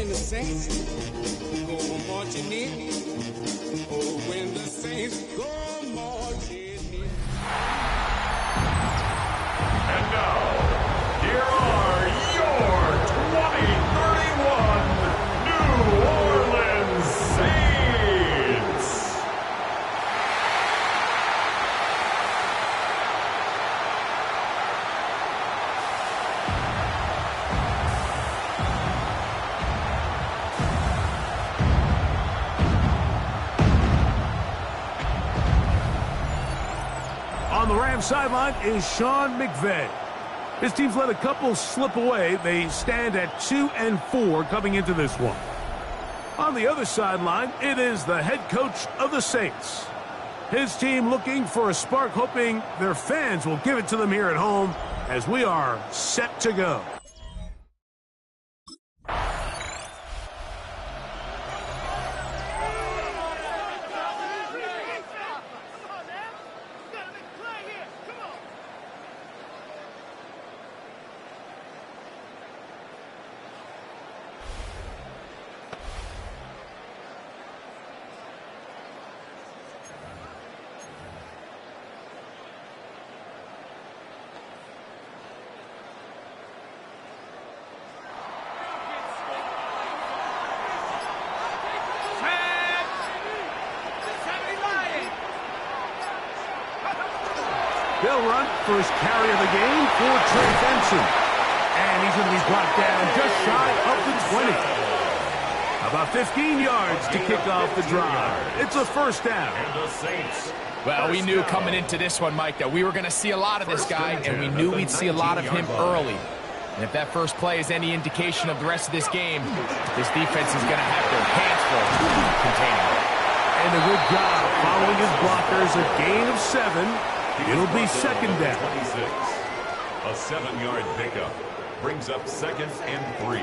when the saints go marching in. Oh, when the saints go marching in. And now, here are your 2031 New Orleans Saints. On the Rams sideline is Sean McVay. His team's let a couple slip away. They stand at 2-4 coming into this one. On the other sideline, it is the head coach of the Saints. His team looking for a spark, hoping their fans will give it to them here at home as we are set to go. They'll run first carry of the game for Trey Benson. And he's going to be brought down just shy of the 20. About 15 yards to kick off the drive. It's a first down. Well, we knew coming into this one, Mike, that we were going to see a lot of this guy, and we knew we'd see a lot of him early. And if that first play is any indication of the rest of this game, this defense is going to have their hands full containing it. And a good job following his blockers, a gain of 7. It'll be second down. 26. A 7-yard pickup brings up 2nd and 3.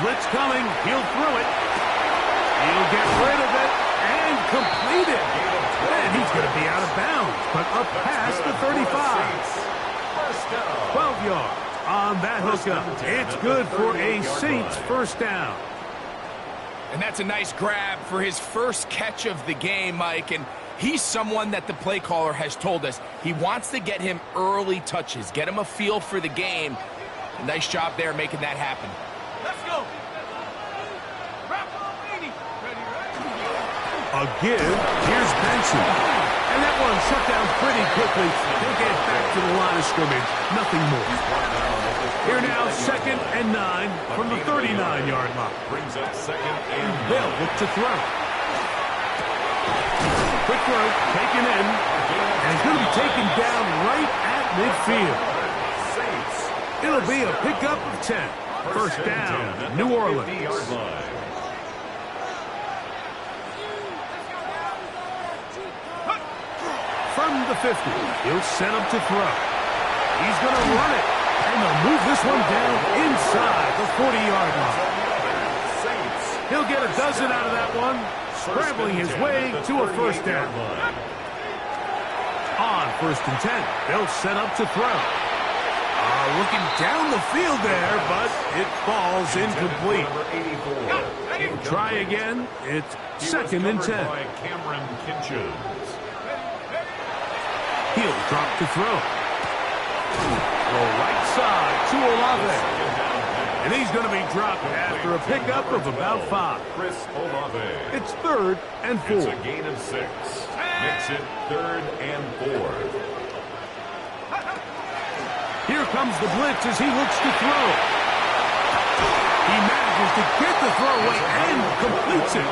Blitz coming. He'll throw it. He'll get rid of it and complete it. And he's going to be out of bounds, but up past the 35. 12 yards on that hookup. It's good for a Saints first down. And that's a nice grab for his first catch of the game, Mike. And he's someone that the play caller has told us he wants to get him early touches, get him a feel for the game. A nice job there making that happen. Let's go. A give. Here's Benson. And that one shut down pretty quickly. They'll get back to the line of scrimmage. Nothing more. Here now, 2nd and 9 from the 39-yard line. Brings up 2nd and They'll look to throw. Quick throw, taken in. And it's going to be taken down right at midfield. It'll be a pickup of 10. First down, New Orleans. From the 50, he'll set up to throw. He's going to run it, and they'll move this one down inside the 40-yard line. He'll get a dozen out of that one, scrambling his way to a first down. On 1st and 10, they'll set up to throw. Looking down the field there, but it falls incomplete. Try again. It's 2nd and 10. Cameron Kinches. He'll drop to throw. The right side to Olave. And he's going to be dropped after a pickup of about 5. Chris Olave. It's 3rd and 4. It's a gain of 6. Makes it 3rd and 4. Here comes the blitz as he looks to throw. He manages to get the throw away and completes it.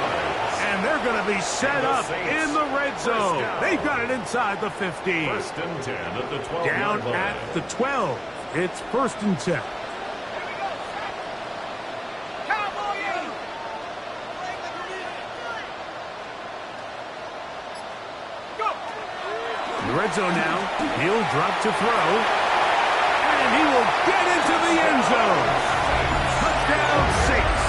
And they're going to be set up in the red zone. They've got it inside the 15. 1st and 10 at the 12. Down at the 12. It's 1st and 10. In the red zone now. He'll drop to throw. And he will get into the end zone. Touchdown, Saints.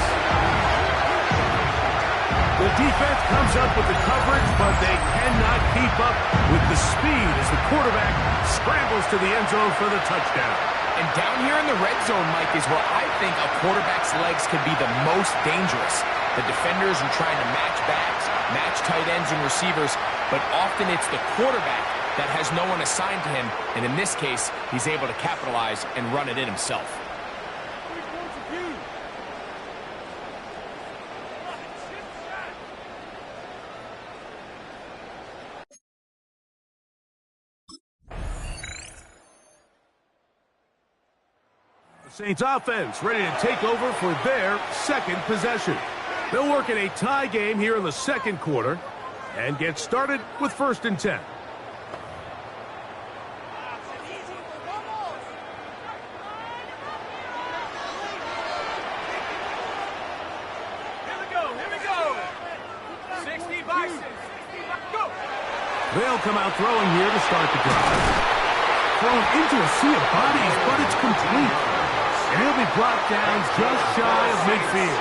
The defense comes up with the coverage, but they cannot keep up with the speed as the quarterback scrambles to the end zone for the touchdown. And down here in the red zone, Mike, is where I think a quarterback's legs can be the most dangerous. The defenders are trying to match backs, match tight ends and receivers, but often it's the quarterback that has no one assigned to him, and in this case, he's able to capitalize and run it in himself. Saints offense ready to take over for their second possession. They'll work in a tie game here in the second quarter and get started with 1st and 10. They'll come out throwing here to start the drive. Thrown into a sea of bodies, but it's complete. And he'll be brought down just shy of midfield.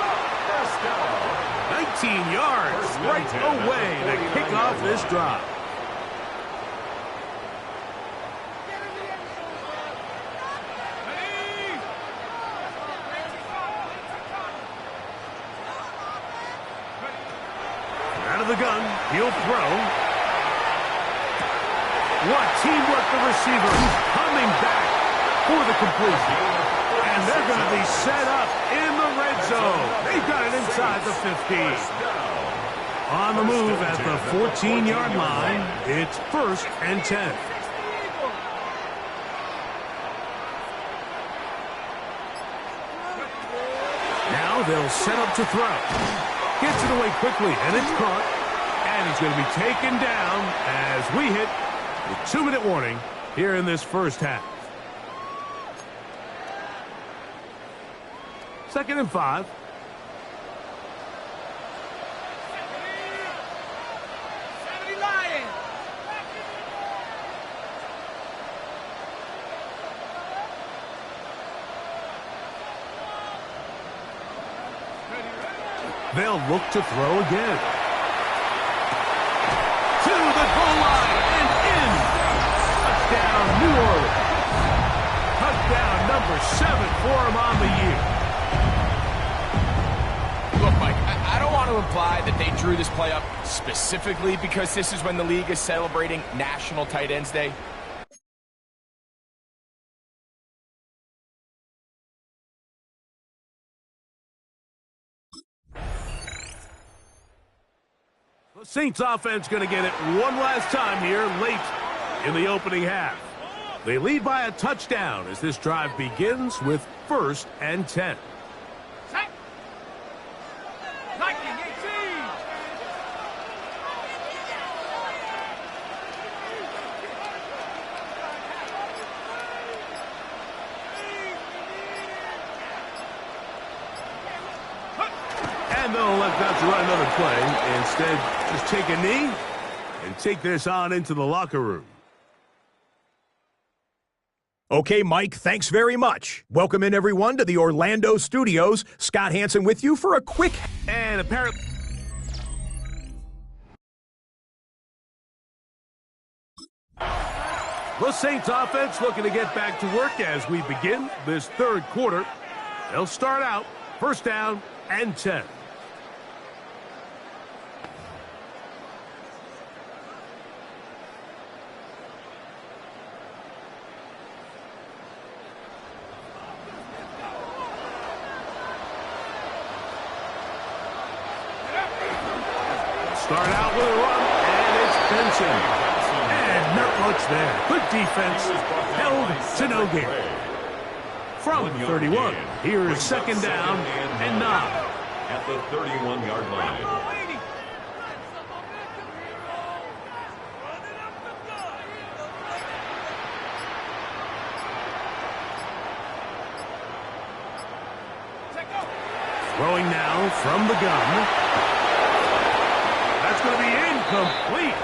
19 yards right away to kick off this drive. Out of the gun, he'll throw. What teamwork, the receiver coming back for the completion. And they're going to be set up in the red zone. They've got it inside the 15. On the move at the 14-yard line, it's 1st and 10. Now they'll set up to throw. Gets it away quickly, and it's caught. And he's going to be taken down as we hit the 2-minute warning here in this first half. 2nd and 5. They'll look to throw again. To the goal line and in. Touchdown, New Orleans. Touchdown number 7 for him on the year. Look, Mike, I don't want to imply that they drew this play up specifically because this is when the league is celebrating National Tight Ends Day. The Saints offense going to get it one last time here late in the opening half. They lead by a touchdown as this drive begins with 1st and 10. And they'll elect not to run another play. Instead, just take a knee and take this on into the locker room. Okay, Mike, thanks very much. Welcome in, everyone, to the Orlando studios. Scott Hansen with you for a quick... And apparently... The Saints offense looking to get back to work as we begin this third quarter. They'll start out 1st down and 10. Start out with a run, and it's Benson. And not much there. Good defense, held to no gain. From 31, here's 2nd down and 9. At the 31-yard line. Throwing now from the gun. That's going to be incomplete.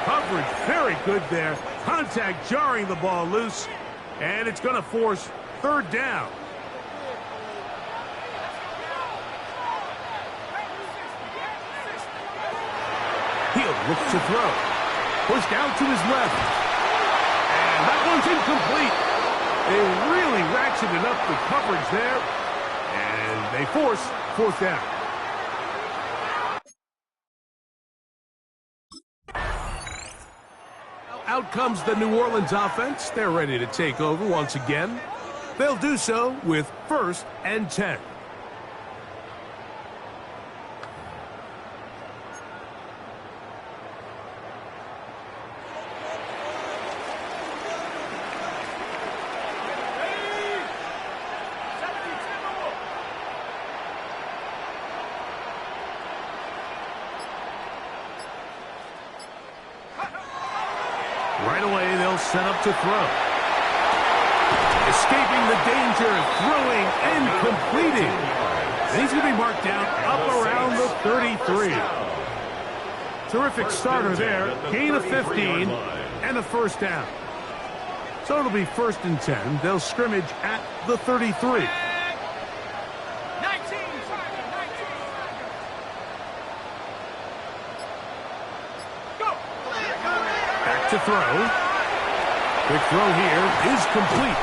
Coverage very good there. Contact jarring the ball loose. And it's going to force 3rd down. looks to throw. Pushed out to his left. And that one's incomplete. They really ratcheted up the coverage there. And they force fourth down. Out comes the New Orleans offense. They're ready to take over once again. They'll do so with 1st and 10. Right away, they'll set up to throw. Escaping the danger, throwing and completing. And he's going to be marked down up around the 33. Terrific starter there. Gain of 15 and a first down. So it'll be 1st and 10. They'll scrimmage at the 33. To throw. Quick throw here is complete.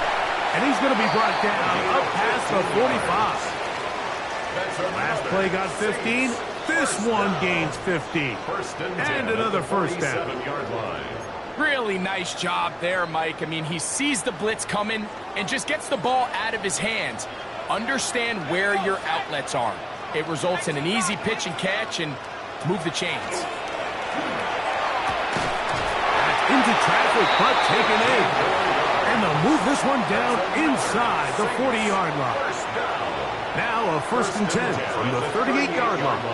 And he's going to be brought down up past the 45. Last play got 15. This one gains 15. And another first down. Really nice job there, Mike. I mean, he sees the blitz coming and just gets the ball out of his hands. Understand where your outlets are. It results in an easy pitch and catch and move the chains. Into traffic, but taken in. And they'll move this one down inside the 40-yard line. Now a 1st and 10 from the 38-yard line.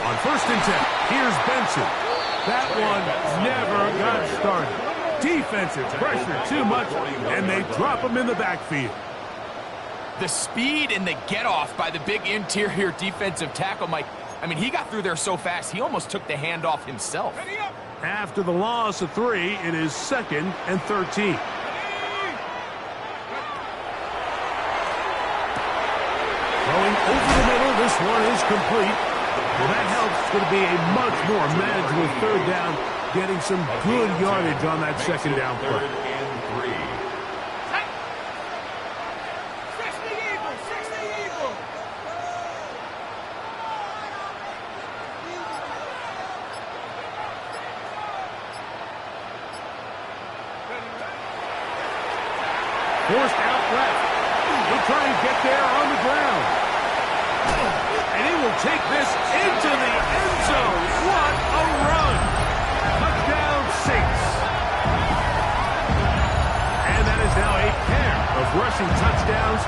On 1st and 10, here's Benson. That one never got started. Defensive pressure too much, and they drop him in the backfield. The speed and the get-off by the big interior defensive tackle, Mike. I mean, he got through there so fast, he almost took the handoff himself. After the loss of 3, it is 2nd and 13. Throwing over the middle, this one is complete. Well, that helps. It's going to be a much more manageable 3rd down, getting some good yardage on that 2nd down play. Forced out left. He'll try and get there on the ground. And he will take this into the end zone. What a run. Touchdown Saints. And that is now a pair of rushing touchdowns.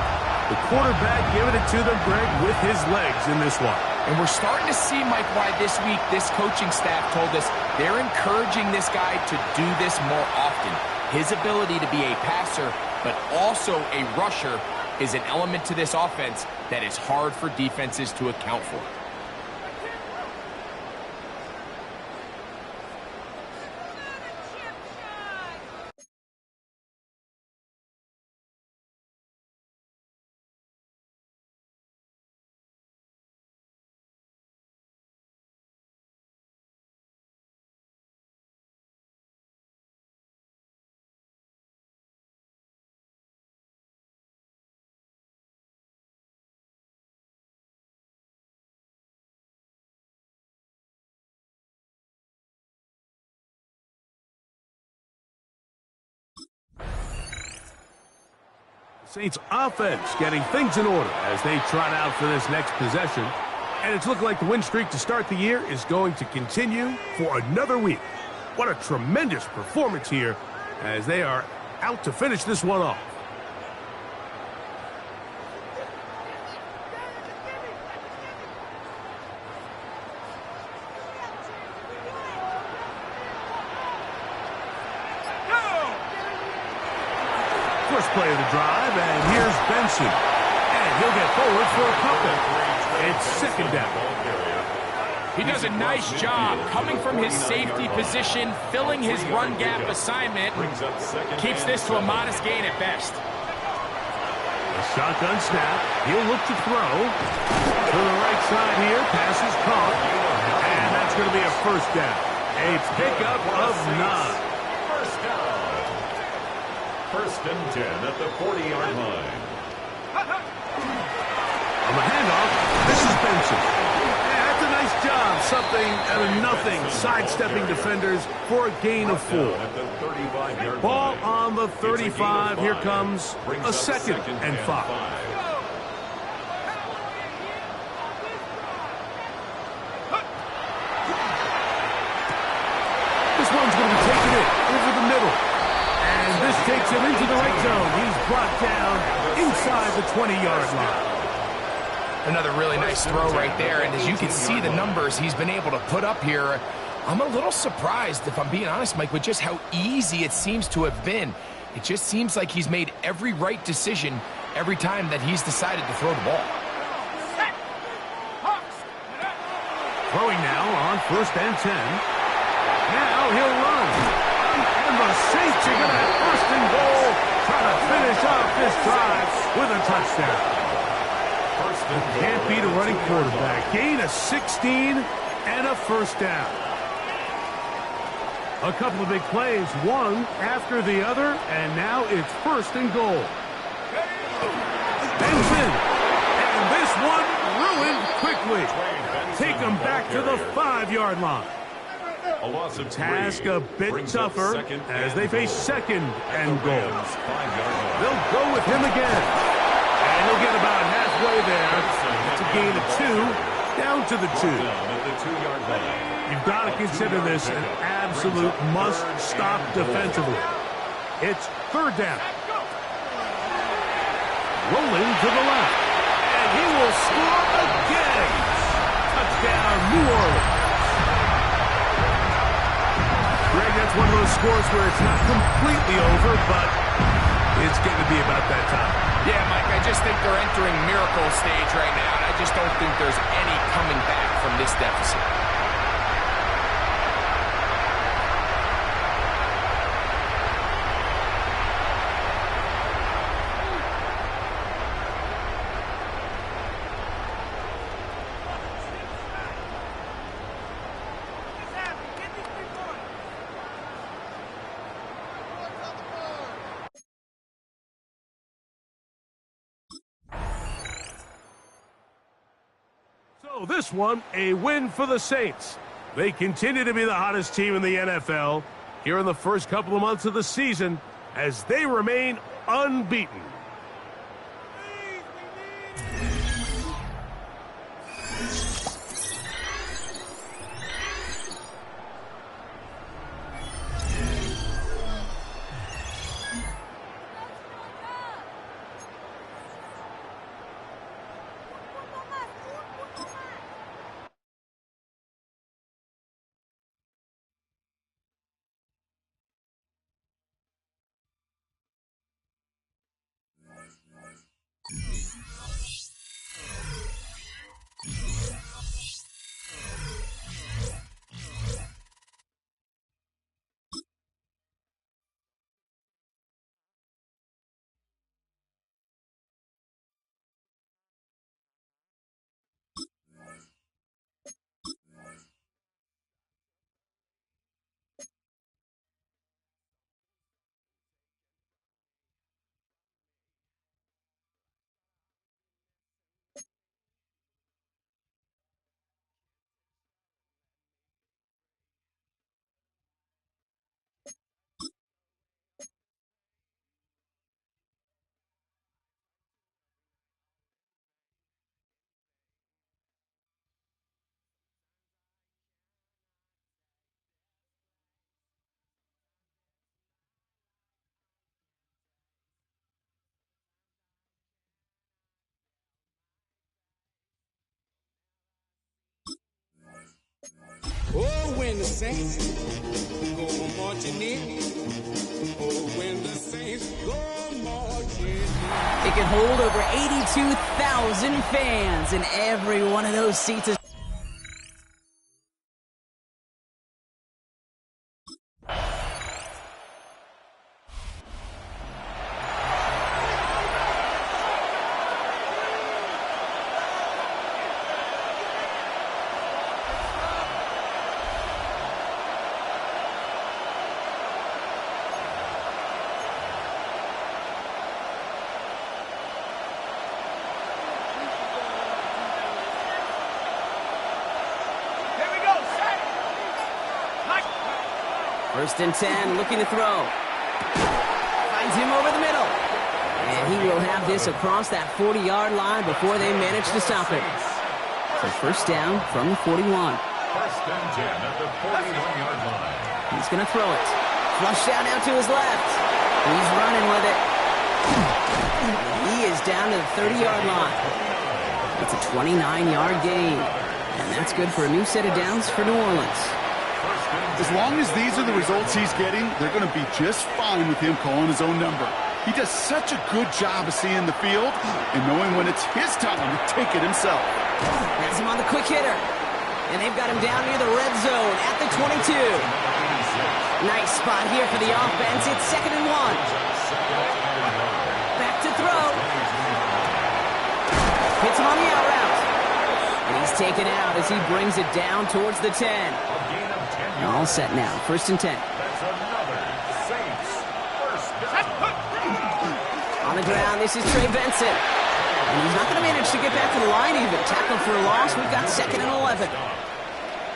The quarterback giving it to them, Greg, with his legs in this one. And we're starting to see, Mike, why this week this coaching staff told us they're encouraging this guy to do this more often. His ability to be a passer, but also a rusher, is an element to this offense that is hard for defenses to account for. Saints offense getting things in order as they trot out for this next possession. And it's looking like the win streak to start the year is going to continue for another week. What a tremendous performance here as they are out to finish this one off. First play of the drive, and here's Benson. And he'll get forward for a couple. It's 2nd down. He does a nice job coming from his safety position, filling his run gap assignment, keeps this to a modest gain at best. Shotgun snap. He'll look to throw. To the right side here. Pass is caught. And that's going to be a first down. A pickup of 9. First down. First and 10 at the 40-yard line. On the handoff, this is Benson. Yeah, that's a nice job. Something out of nothing. Sidestepping defenders for a gain of 4. Ball on the 35. Here comes a second and 5. This one's going to be taken in over the middle. And this takes him into the right zone. He's brought down inside the 20-yard line. Another really nice throw right there, and as you can see the numbers he's been able to put up here, I'm a little surprised, if I'm being honest, Mike, with just how easy it seems to have been. It just seems like he's made every right decision every time that he's decided to throw the ball. Throwing now on first and 10. Now he'll run. And the Saints are going to have first and goal, trying to finish off this drive with a touchdown. Can't beat a running quarterback. Gain of 16 and a first down. A couple of big plays, one after the other, and now it's first and goal. Benson, and this one ruined quickly. Take them back to the 5-yard line. Task a bit tougher as they face second and goal. They'll go with him again. And he'll get about halfway there. It's a gain of 2, down to the 2. You've got to consider this an absolute must-stop defensively. It's third down. Rolling to the left. And he will score again. Touchdown, New Orleans. Greg, that's one of those scores where it's not completely over, but it's going to be about that time. Yeah, Mike, I just think they're entering miracle stage right now, and I just don't think there's any coming back from this deficit. So this one, a win for the Saints. They continue to be the hottest team in the NFL here in the first couple of months of the season as they remain unbeaten. Oh, when the Saints go marching in. Oh, when the Saints go marching in. It can hold over 82,000 fans, and every one of those seats is First and 10, looking to throw. Finds him over the middle. And he will have this across that 40-yard line before they manage to stop it. So first down from the 41. First and 10 at the 41-yard line. He's going to throw it. Flush down out to his left. He's running with it. He is down to the 30-yard line. It's a 29-yard gain. And that's good for a new set of downs for New Orleans. As long as these are the results he's getting, they're going to be just fine with him calling his own number. He does such a good job of seeing the field and knowing when it's his time to take it himself. Has him on the quick hitter. And they've got him down near the red zone at the 22. Nice spot here for the offense. It's 2nd and 1. Back to throw. Hits him on the out route. And he's taken out as he brings it down towards the 10. All set now. First and 10. That's another Saints first down. On the ground, this is Trey Benson. And he's not going to manage to get back to the line even. Tackle for a loss. We've got 2nd and 11.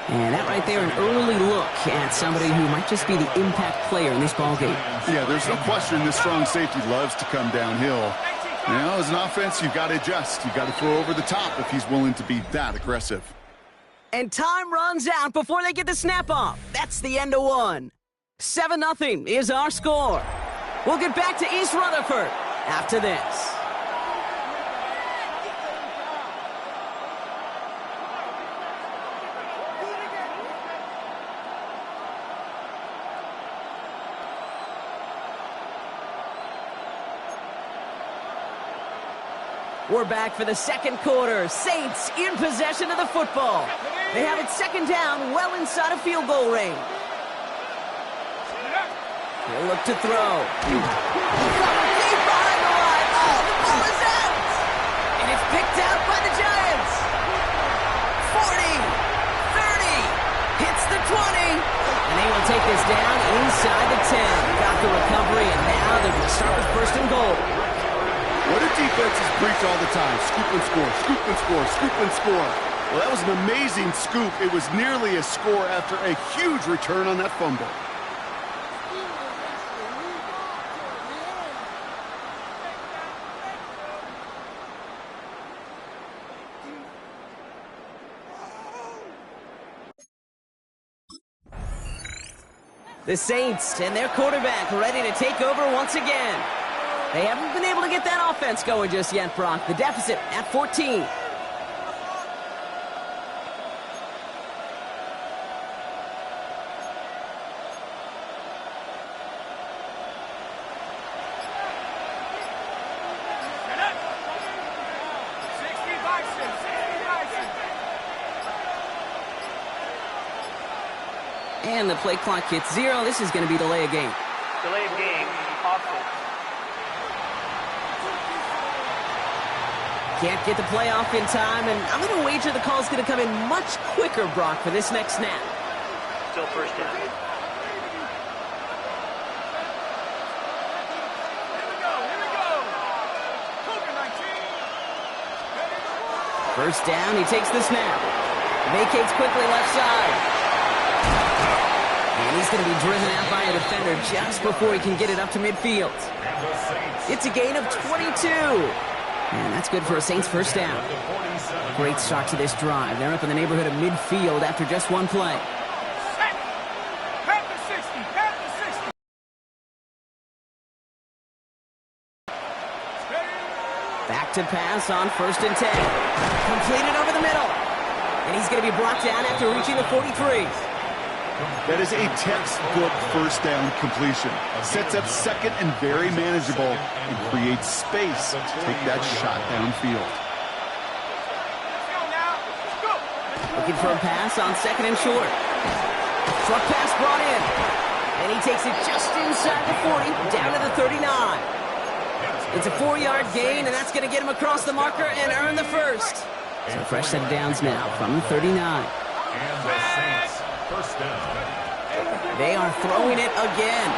And that right there, an early look at somebody who might just be the impact player in this ballgame. Yeah, there's no question this strong safety loves to come downhill. Now, as an offense, you've got to adjust. You've got to throw over the top if he's willing to be that aggressive. And time runs out before they get the snap off. That's the end of one. 7-0 is our score. We'll get back to East Rutherford after this. We're back for the second quarter. Saints in possession of the football. They have it 2nd down, well inside of field goal range. He'll look to throw. Deep behind the line. Oh, the ball is out! And it's picked out by the Giants. 40, 30, hits the 20. And they will take this down inside the 10. Got the recovery, and now they're going to start with 1st and goal. What do defenses preach all the time? Scoop and score, scoop and score, scoop and score. Well, that was an amazing scoop. It was nearly a score after a huge return on that fumble. The Saints and their quarterback ready to take over once again. They haven't been able to get that offense going just yet, Brock. The deficit at 14. And the play clock hits 0. This is going to be delay of game. Delay of game, offense. Can't get the play off in time, and I'm going to wager the call's going to come in much quicker, Brock, for this next snap. Still first down. First down, he takes the snap. Vacates quickly left side. And he's going to be driven out by a defender just before he can get it up to midfield. It's a gain of 22. And that's good for a Saints first down. Great start to this drive. They're up in the neighborhood of midfield after just one play. Back to pass on 1st and 10. Completed over the middle. And he's going to be brought down after reaching the 43. That is a textbook first down completion. Sets up second and very manageable and creates space to take that shot downfield. Looking for a pass on 2nd and short. Short pass brought in. And he takes it just inside the 40, down to the 39. It's a 4-yard gain, and that's going to get him across the marker and earn the first. So fresh set of downs now from the 39. And the Saints first down. They are throwing it again.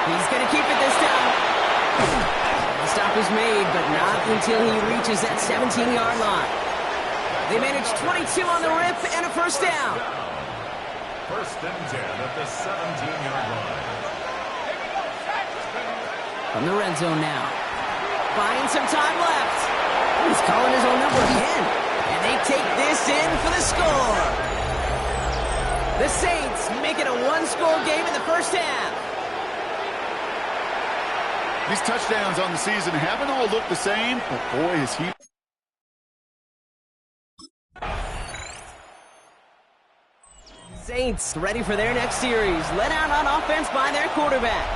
He's going to keep it this time. The stop is made, but not until he reaches that 17-yard line. They manage 22 on the rip and a first down. First and 10 at the 17-yard line. From the red zone now. Buying some time left. He's calling his own number again. And they take this in for the score. The Saints make it a one-score game in the first half. These touchdowns on the season haven't all looked the same, but boy, is he... Saints ready for their next series. Let out on offense by their quarterback.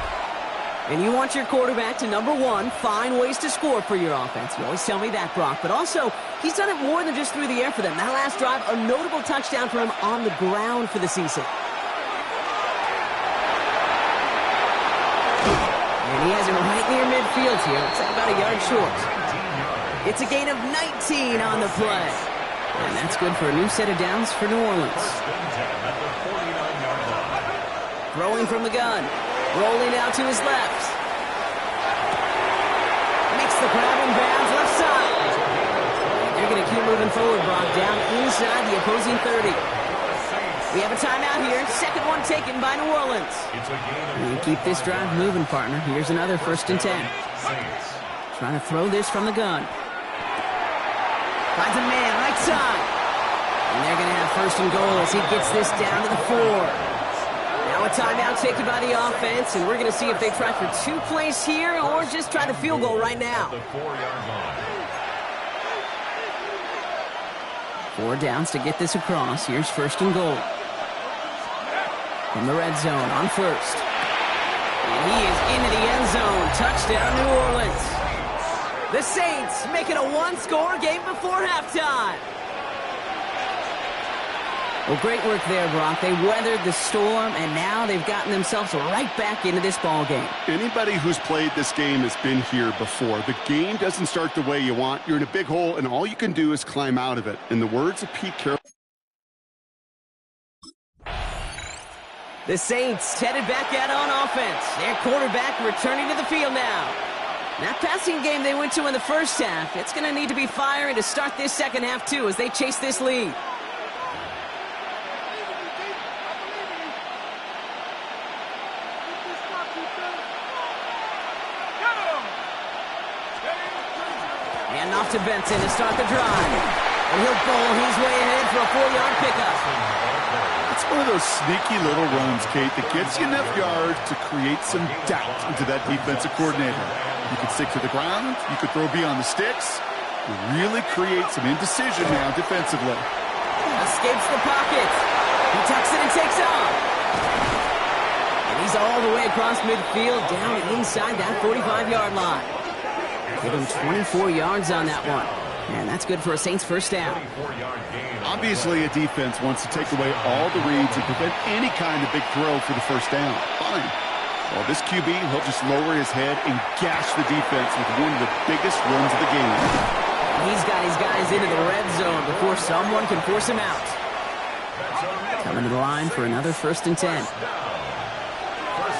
And you want your quarterback to, number one, find ways to score for your offense. You always tell me that, Brock. But also, he's done it more than just through the air for them. That last drive, a notable touchdown for him on the ground for the season. And he has him right near midfield here. Looks like about a yard short. It's a gain of 19 on the play. And that's good for a new set of downs for New Orleans. Throwing from the gun. Rolling out to his left. Makes the grab and bounds left side. They're going to keep moving forward, Brock, down inside the opposing 30. We have a timeout here. Second one taken by New Orleans. And keep this drive moving, partner. Here's another first and 10. Trying to throw this from the gun. Finds a man right side. And they're going to have first and goal as he gets this down to the 4. Now a timeout taken by the offense, and we're going to see if they try for 2 plays here or just try the field goal right now. 4 downs to get this across. Here's first and goal. From the red zone on first. And he is into the end zone. Touchdown, New Orleans. The Saints make it a one-score game before halftime. Well, great work there, Brock. They weathered the storm, and now they've gotten themselves right back into this ball game. Anybody who's played this game has been here before. The game doesn't start the way you want. You're in a big hole, and all you can do is climb out of it. In the words of Pete Carroll. The Saints headed back out on offense. Their quarterback returning to the field now. That passing game they went to in the first half, it's going to need to be firing to start this second half, too, as they chase this lead. And off to Benson to start the drive. And he'll bowl his way ahead for a 4-yard pickup. It's one of those sneaky little runs, Kate, that gets you enough yards to create some doubt into that defensive coordinator. You could stick to the ground. You could throw beyond the sticks. You really create some indecision now defensively. Escapes the pocket. He tucks it and takes off. And he's all the way across midfield, down inside that 45-yard line. Give him 24 yards on that one. And that's good for a Saints first down. Obviously, a defense wants to take away all the reads and prevent any kind of big throw for the first down. Fine. Well, this QB, he'll just lower his head and gash the defense with one of the biggest runs of the game. He's got his guys into the red zone before someone can force him out. Coming to the line for another first and 10. First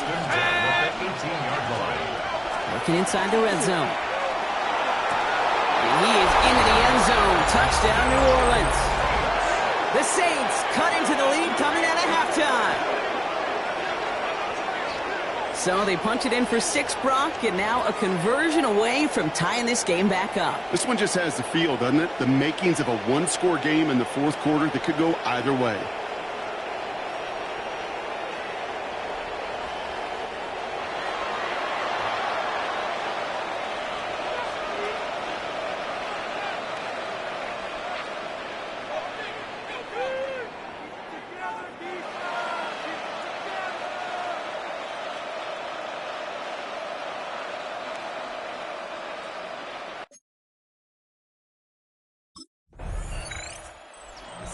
and 10 at the 18-yard line. Working inside the red zone. And he is into the end zone. Touchdown, New Orleans. The Saints cut into the lead coming out of halftime. So they punch it in for 6, Brock, and now a conversion away from tying this game back up. This one just has the feel, doesn't it? The makings of a one-score game in the fourth quarter that could go either way.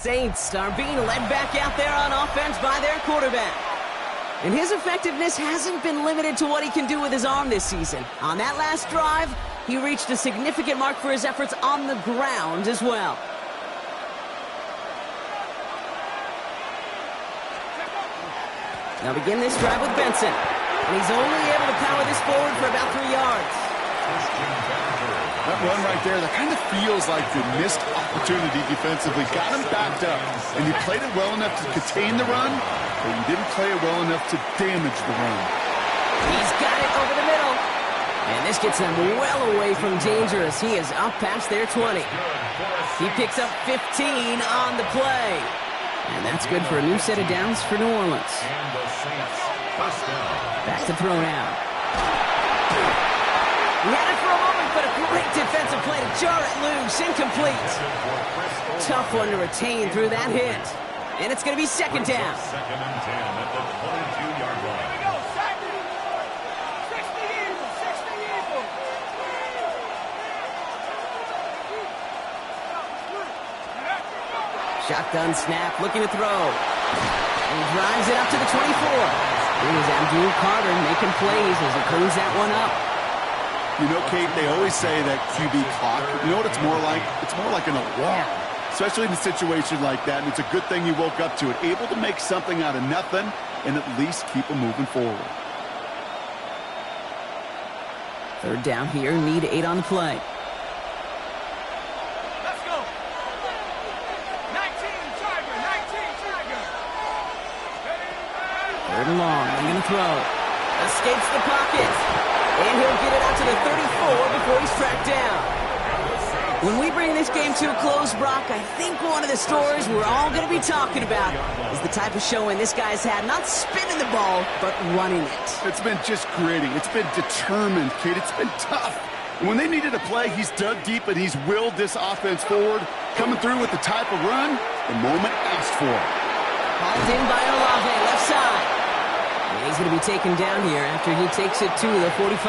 Saints are being led back out there on offense by their quarterback. And his effectiveness hasn't been limited to what he can do with his arm this season. On that last drive, he reached a significant mark for his efforts on the ground as well. Now begin this drive with Benson. And he's only able to power this forward for about 3 yards. That run right there, that kind of feels like the missed opportunity defensively. Got him backed up, and you played it well enough to contain the run, but you didn't play it well enough to damage the run. He's got it over the middle. And this gets them well away from danger as he is up past their 20. He picks up 15 on the play. And that's good for a new set of downs for New Orleans. Back to throw now. He had it for a moment, but a great defensive play to jar it loose. Incomplete. Tough one to retain through that hit. And it's going to be second down. Second and 10 at the 22-yard line. Shotgun snap, looking to throw. And he drives it up to the 24. Here's Abdul Carter making plays as he cleans that one up. You know, Kate, they always say that QB clock, you know what it's more like? It's more like an alarm, especially in a situation like that, and it's a good thing you woke up to it, able to make something out of nothing and at least keep them moving forward. Third down here, need 8 on the play. Let's go. 19 Tiger. Third and long, I'm going to throw. Escapes the pocket. And he'll get it out to the 34 before he's tracked down. When we bring this game to a close, Brock, I think one of the stories we're all going to be talking about is the type of showing this guy's had, not spinning the ball, but running it. It's been just gritty. It's been determined, Kate. It's been tough. And when they needed a play, he's dug deep and he's willed this offense forward, coming through with the type of run the moment asked for. Hauled in by Olave, left side. And he's going to be taken down here after he takes it to the 45.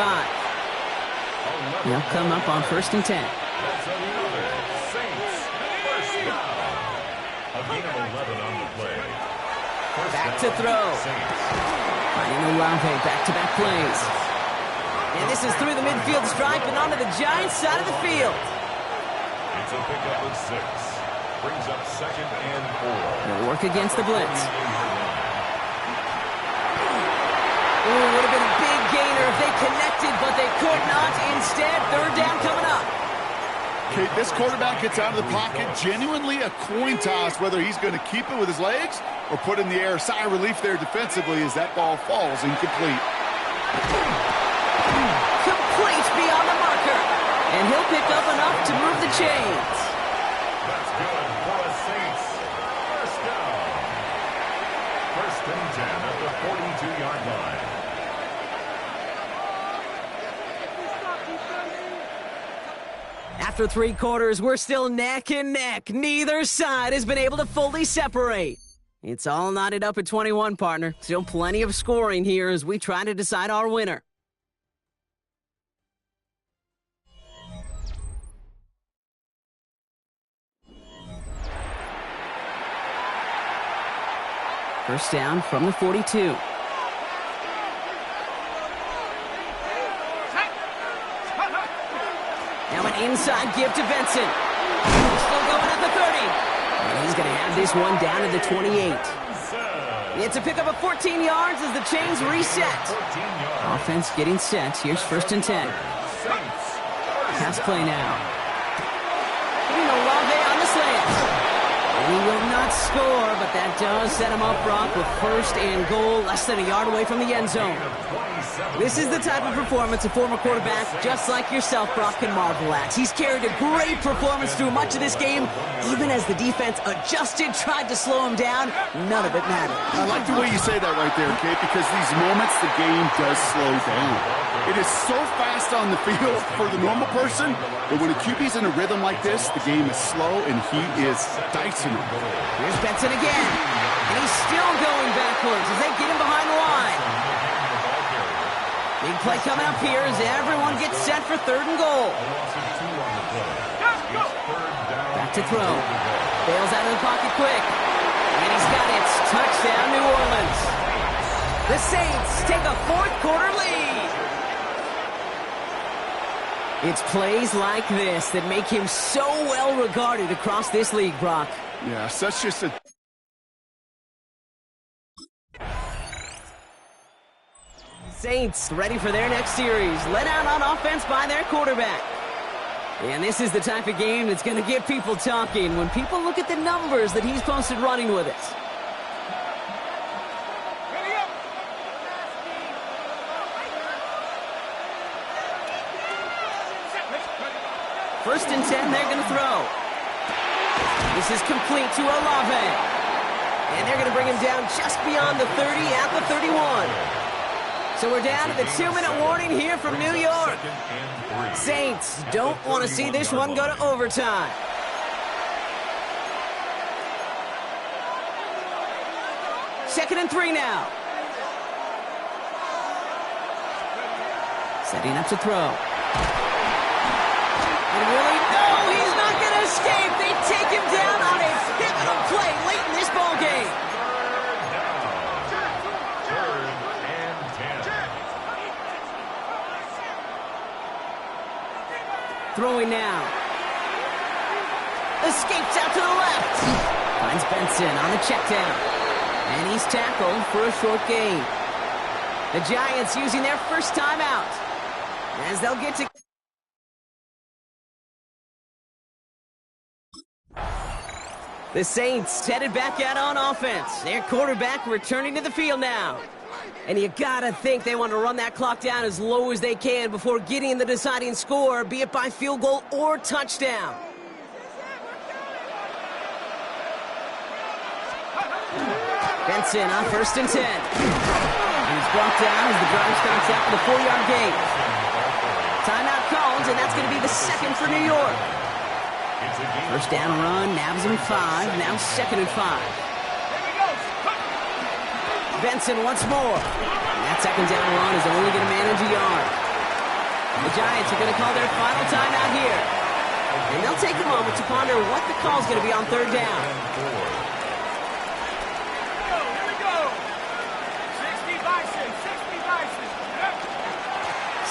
He'll come up on first and 10. That's another Saints first down. A gain of 11 on the play. Back to throw. Finding Olave, back-to-back plays. And this is through the midfield stripe and onto the Giants side of the field. It's a pickup of 6. Brings up second and 4. They'll work against the blitz. Ooh, would have been a big gainer if they connected, but they could not. Instead, third down coming up. Kate, this quarterback gets out of the pocket, genuinely a coin toss whether he's going to keep it with his legs or put in the air. Sigh of relief there defensively as that ball falls incomplete. Complete beyond the marker. And he'll pick up enough to move the chains. That's good for a Saints first down. First and 10 at the 42-yard line. After 3 quarters, we're still neck and neck. Neither side has been able to fully separate. It's all knotted up at 21, partner. Still plenty of scoring here as we try to decide our winner. First down from the 42. Now an inside give to Benson. Still going at the 30. And he's going to have this one down to the 28. It's a pickup of 14 yards as the chains reset. Offense getting set. Here's first and 10. Pass play now. Olave on the slant. And he will not score, but that does set him up, Brock, with first and goal, less than a yard away from the end zone. This is the type of performance a former quarterback, just like yourself, Brock, can marvel at. He's carried a great performance through much of this game, even as the defense adjusted, tried to slow him down. None of it mattered. I like the way you say that right there, Kate, because these moments the game does slow down. It is so fast on the field for the normal person, but when a QB's in a rhythm like this, the game is slow and he is dicing it. Here's Benson again, and he's still going backwards as they get him behind the line. Big play coming up here as everyone gets set for third and goal. Back to throw. Bails out of the pocket quick. And he's got it. Touchdown, New Orleans. The Saints take a fourth-quarter lead. It's plays like this that make him so well regarded across this league, Brock. Yeah, such just a... Saints ready for their next series. Let out on offense by their quarterback. And this is the type of game that's going to get people talking when people look at the numbers that he's posted running with it. First and 10, they're going to throw. This is complete to Olave. And they're going to bring him down just beyond the 30 at the 31. So we're down to the 2-minute warning here from New York. Saints don't want to see this one go to overtime. Second and 3 now. Setting up to throw. And really, no, he's not going to escape. They take him down on a pivotal play late in this ball game. Third and 10. Throwing now. Escapes out to the left. Finds Benson on the check down. And he's tackled for a short gain. The Giants using their first timeout as they'll get to... The Saints headed back out on offense. Their quarterback returning to the field now. And you gotta think they want to run that clock down as low as they can before getting the deciding score, be it by field goal or touchdown. Benson on first and 10. And he's brought down as the drive starts out for the 4-yard gain. Timeout called, and that's going to be the second for New York. First down run, nabs him 5, now second and 5. Benson once more. And that second down run is only going to manage a yard. The Giants are going to call their final timeout here. And they'll take a moment to ponder what the call is going to be on third down.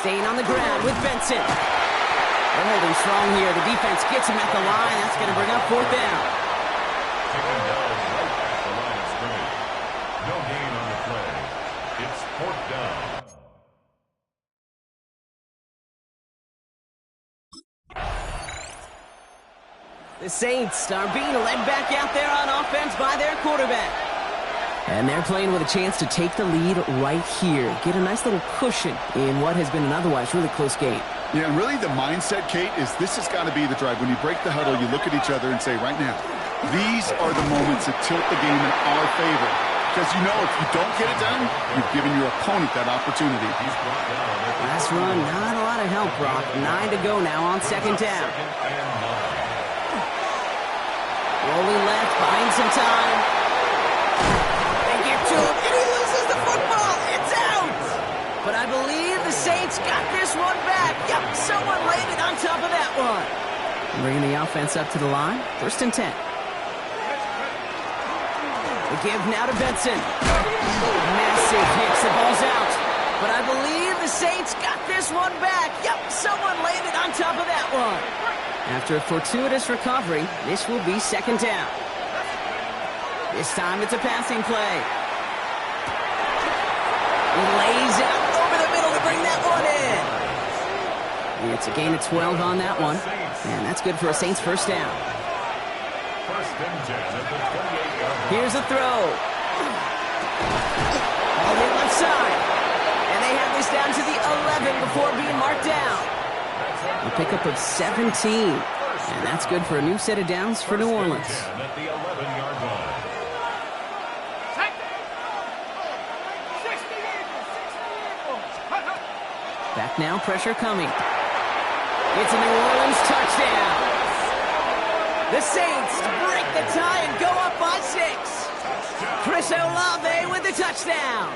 Staying on the ground with Benson. They're holding strong here. The defense gets him at the line. That's going to bring up fourth down. Taken down right at the line of scrimmage. No gain on the play. It's fourth down. The Saints are being led back out there on offense by their quarterback. And they're playing with a chance to take the lead right here. Get a nice little cushion in what has been an otherwise really close game. Yeah, and really the mindset, Kate, is this has got to be the drive. When you break the huddle, you look at each other and say, right now, these are the moments that tilt the game in our favor. Because you know if you don't get it done, you've given your opponent that opportunity. Last run, not a lot of help, Brock. 9 to go now on second down. Rolling left, buying some time. They get to him, and he loses the football. It's out! But I believe the Saints got this one back. Yep, someone laid it on top of that one. Bringing the offense up to the line. First and 10. The give now to Benson. Massive hits. The ball's out. But I believe the Saints got this one back. Yep, someone laid it on top of that one. After a fortuitous recovery, this will be second down. This time it's a passing play. He lays it up over the middle to bring that one in. It's a gain of 12 on that one. And that's good for a Saints first down. First and 10 at the 28-yard line. Here's a throw. All the left side. And they have this down to the 11 before being marked down. A pickup of 17. And that's good for a new set of downs for New Orleans. At the 11-yard line. Back now, pressure coming. It's a New Orleans touchdown. The Saints break the tie and go up by 6. Chris Olave with the touchdown.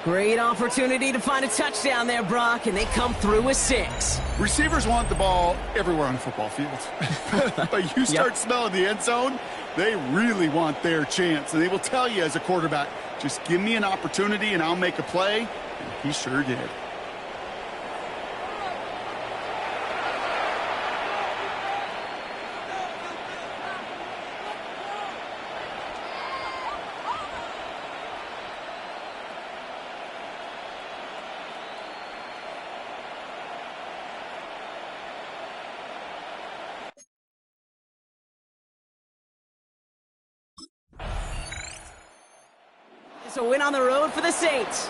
Great opportunity to find a touchdown there, Brock, and they come through with 6. Receivers want the ball everywhere on the football field. But you start smelling the end zone, they really want their chance. And they will tell you as a quarterback, just give me an opportunity and I'll make a play. And he sure did. It's a win on the road for the Saints.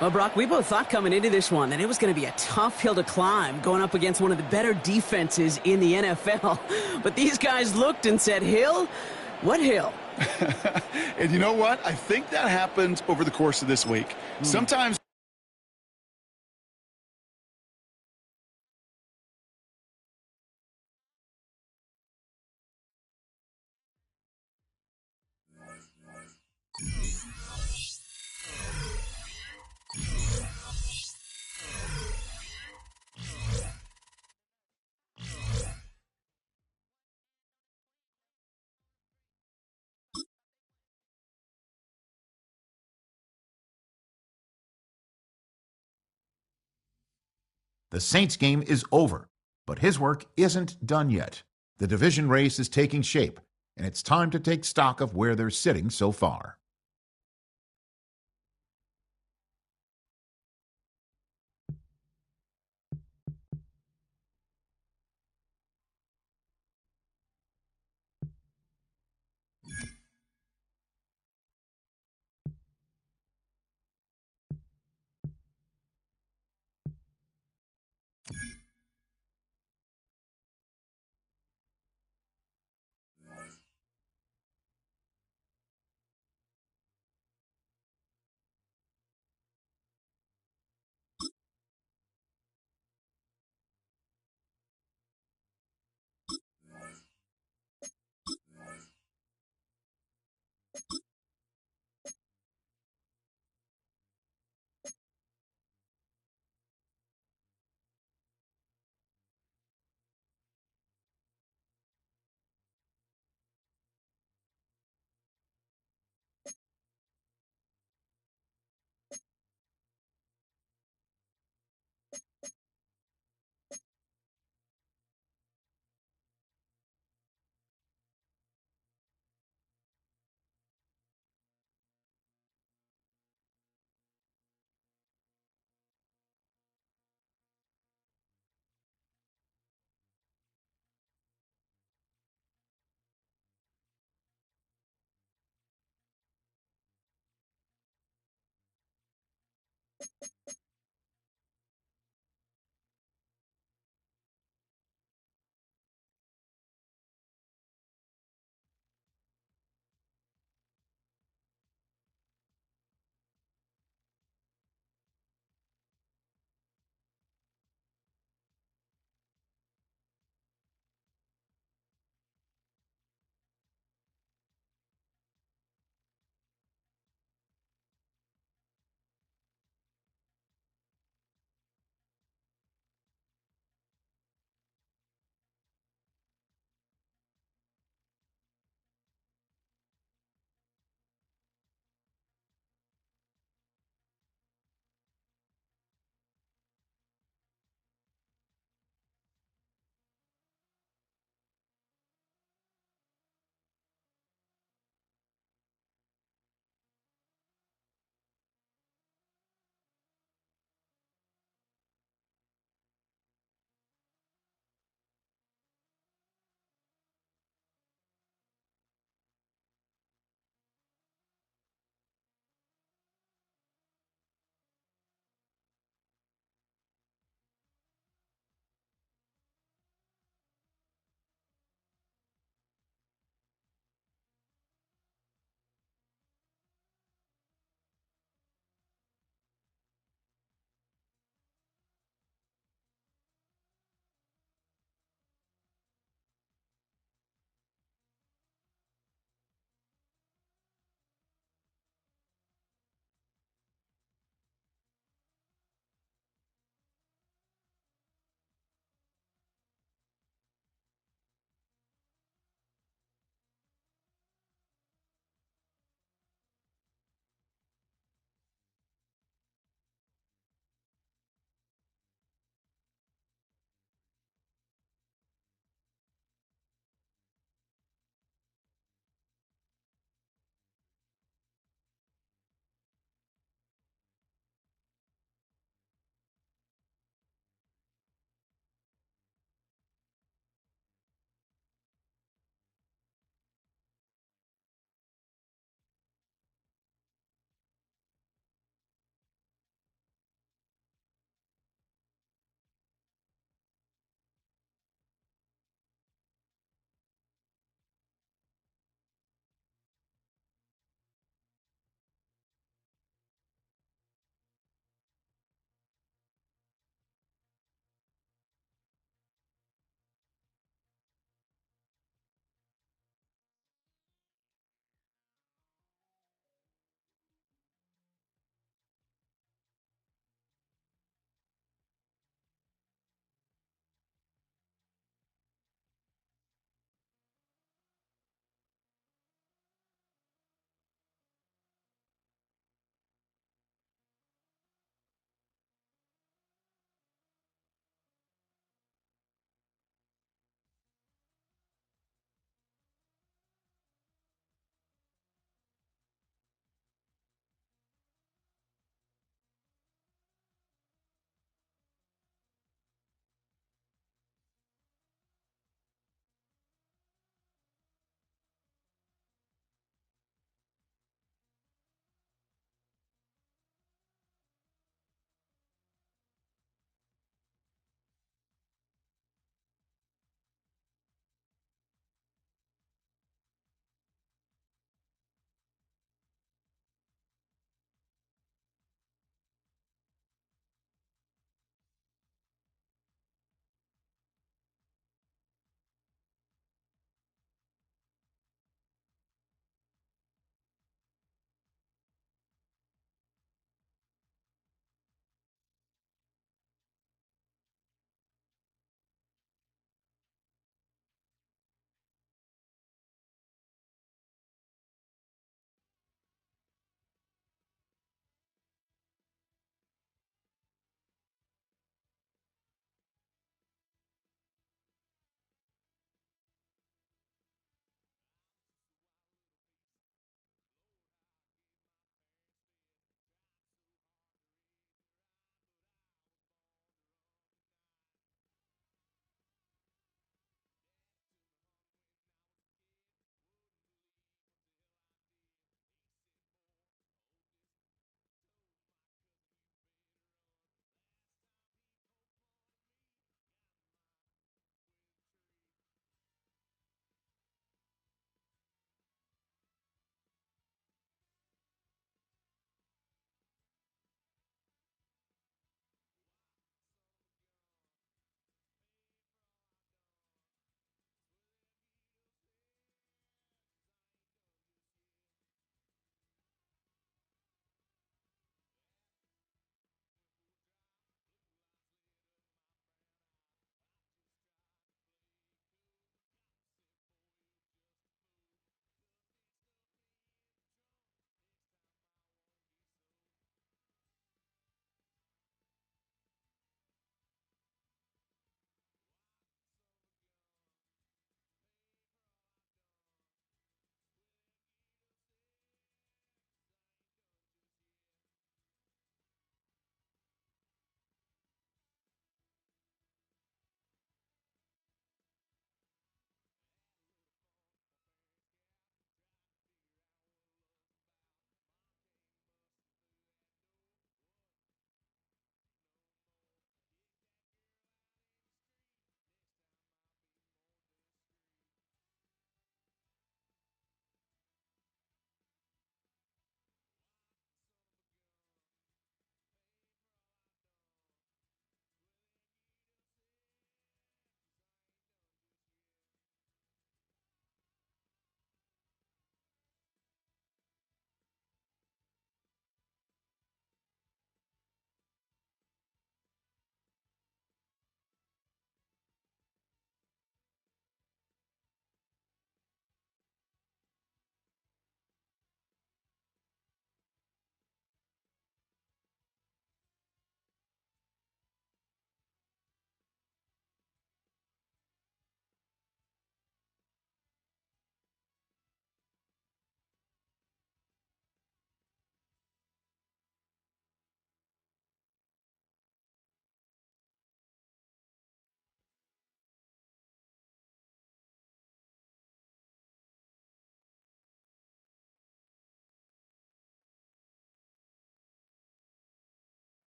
Well, Brock, we both thought coming into this one that it was going to be a tough hill to climb going up against one of the better defenses in the NFL. But these guys looked and said, Hill? What hill? And you know what? I think that happened over the course of this week. Sometimes The Saints game is over, but his work isn't done yet. The division race is taking shape, and it's time to take stock of where they're sitting so far.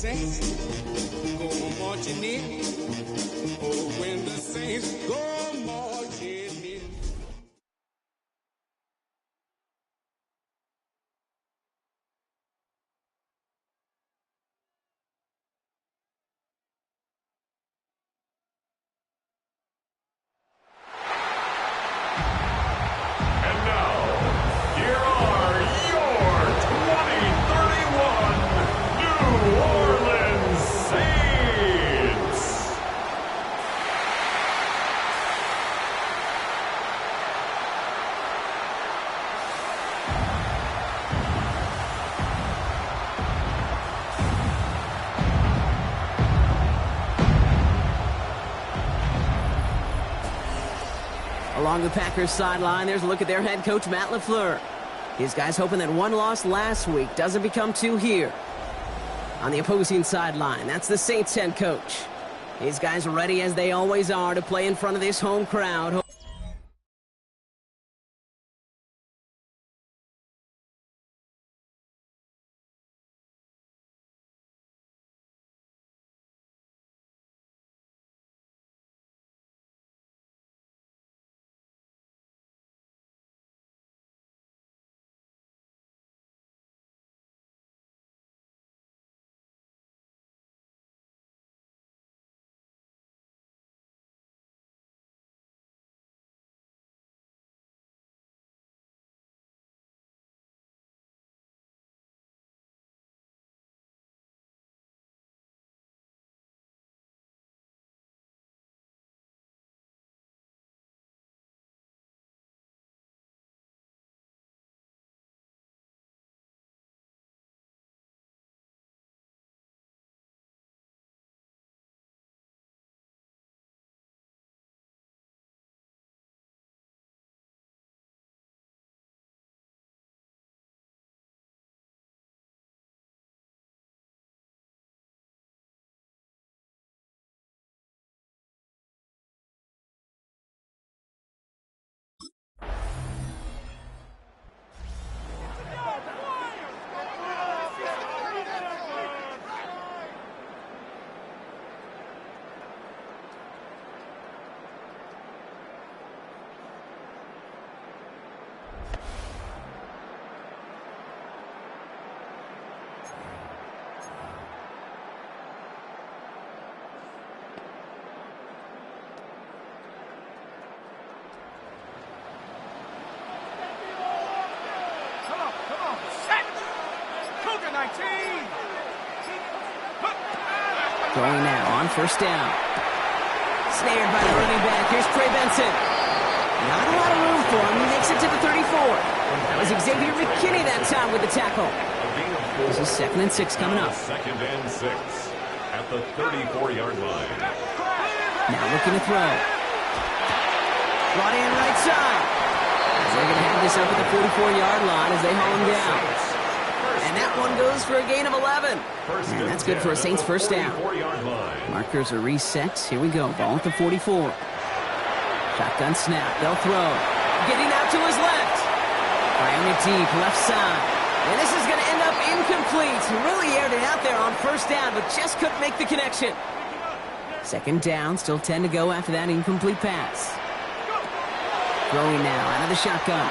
Saints go marching in. Oh, when the Saints go marching in. And now, here are your 2031 New Orleans Saints. Along the Packers sideline, there's a look at their head coach, Matt LaFleur. His guys hoping that one loss last week doesn't become two here. On the opposing sideline, that's the Saints head coach. His guys are ready, as they always are, to play in front of this home crowd. Throwing now on first down. Snared by the running back. Here's Trey Benson. Not a lot of room for him. He makes it to the 34. That was Xavier McKinney that time with the tackle. This is 2nd and 6 coming up. 2nd and 6 at the 34-yard line. Now looking to throw. Brought in right side. They're going to have this up at the 44-yard line as they haul him down. And that one goes for a gain of 11. And that's good for a Saints first down. Markers are reset. Here we go. Ball at the 44. Shotgun snap. They'll throw. Getting out to his left. Firing it deep. Left side. And this is going to end up incomplete. He really aired it out there on first down, but just couldn't make the connection. 2nd down. Still 10 to go after that incomplete pass. Throwing now out of the shotgun.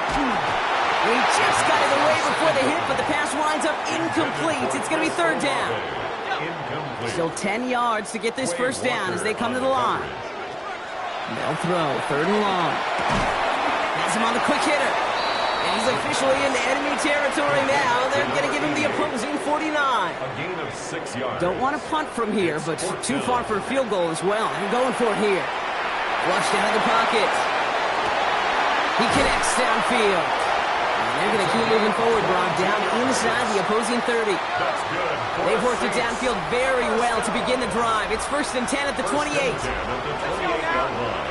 He just got it away before the hit, but the pass winds up incomplete. It's going to be 3rd down. Still 10 yards to get this first down as they come to the line. They'll throw. 3rd and long. Has him on the quick hitter. And he's officially in enemy territory now. They're going to give him the opposing 49. A gain of 6 yards. Don't want to punt from here, but too far for a field goal as well. I'm going for it here. Flushed out of the pocket. He connects downfield. They're going to keep moving forward, Brock, down inside the opposing 30. That's good. They've worked it downfield very well to begin the drive. It's 1st and 10 at the 28. 1st and 10 at the 28-yard line.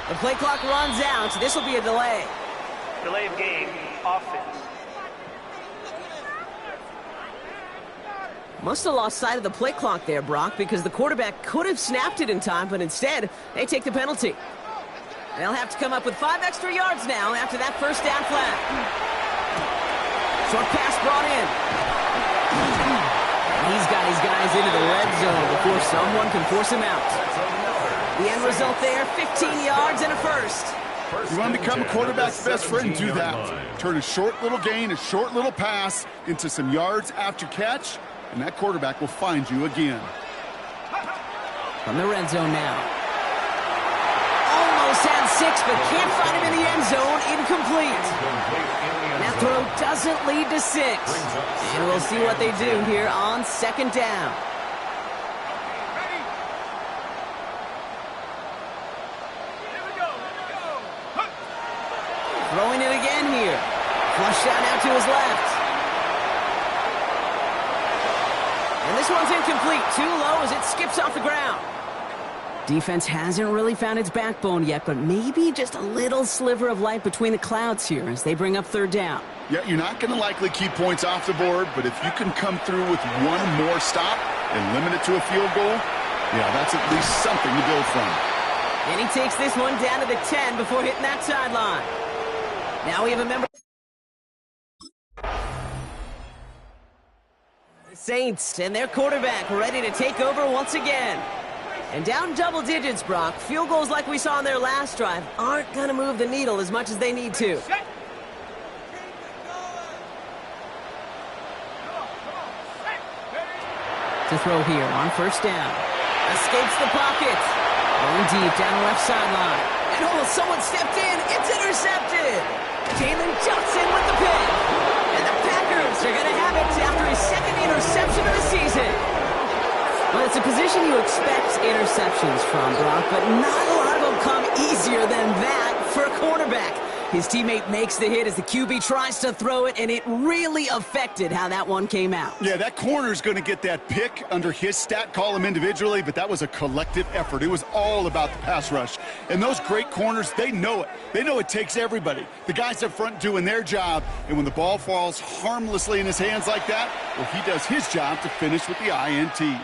The play clock runs out, so this will be a delay. Delay of game, offense. Must have lost sight of the play clock there, Brock, because the quarterback could have snapped it in time, but instead, they take the penalty. They'll have to come up with 5 extra yards now after that first down flat. Short pass brought in. He's got his guys into the red zone before someone can force him out. The end result there, 15 yards and a first. You want to become a quarterback's best friend, do that. Turn a short little gain, a short little pass into some yards after catch, and that quarterback will find you again. From the red zone now. Almost had 6, but can't find him in the end zone. Incomplete. That throw doesn't lead to 6. And we'll see what they do here on second down. Throwing it again here. Flushed out now to his left. And this one's incomplete. Too low as it skips off the ground. Defense hasn't really found its backbone yet, but maybe just a little sliver of light between the clouds here as they bring up third down. Yeah, you're not going to likely keep points off the board, but if you can come through with one more stop and limit it to a field goal, yeah, that's at least something to build from. And he takes this one down to the 10 before hitting that sideline. Now we have a member. The Saints and their quarterback ready to take over once again. And down double digits, Brock. Field goals like we saw on their last drive aren't going to move the needle as much as they need to. To throw here on first down. Escapes the pocket. Going deep down the left sideline. And someone stepped in. It's intercepted. Jalen Johnson with the pick. And the Packers are going to have it after his second interception of the season. Well, it's a position you expect interceptions from, Brock, but not a lot of them come easier than that for a quarterback. His teammate makes the hit as the QB tries to throw it, and it really affected how that one came out. Yeah, that corner's going to get that pick under his stat column individually, but that was a collective effort. It was all about the pass rush. And those great corners, they know it. They know it takes everybody. The guys up front doing their job, and when the ball falls harmlessly in his hands like that, well, he does his job to finish with the INT.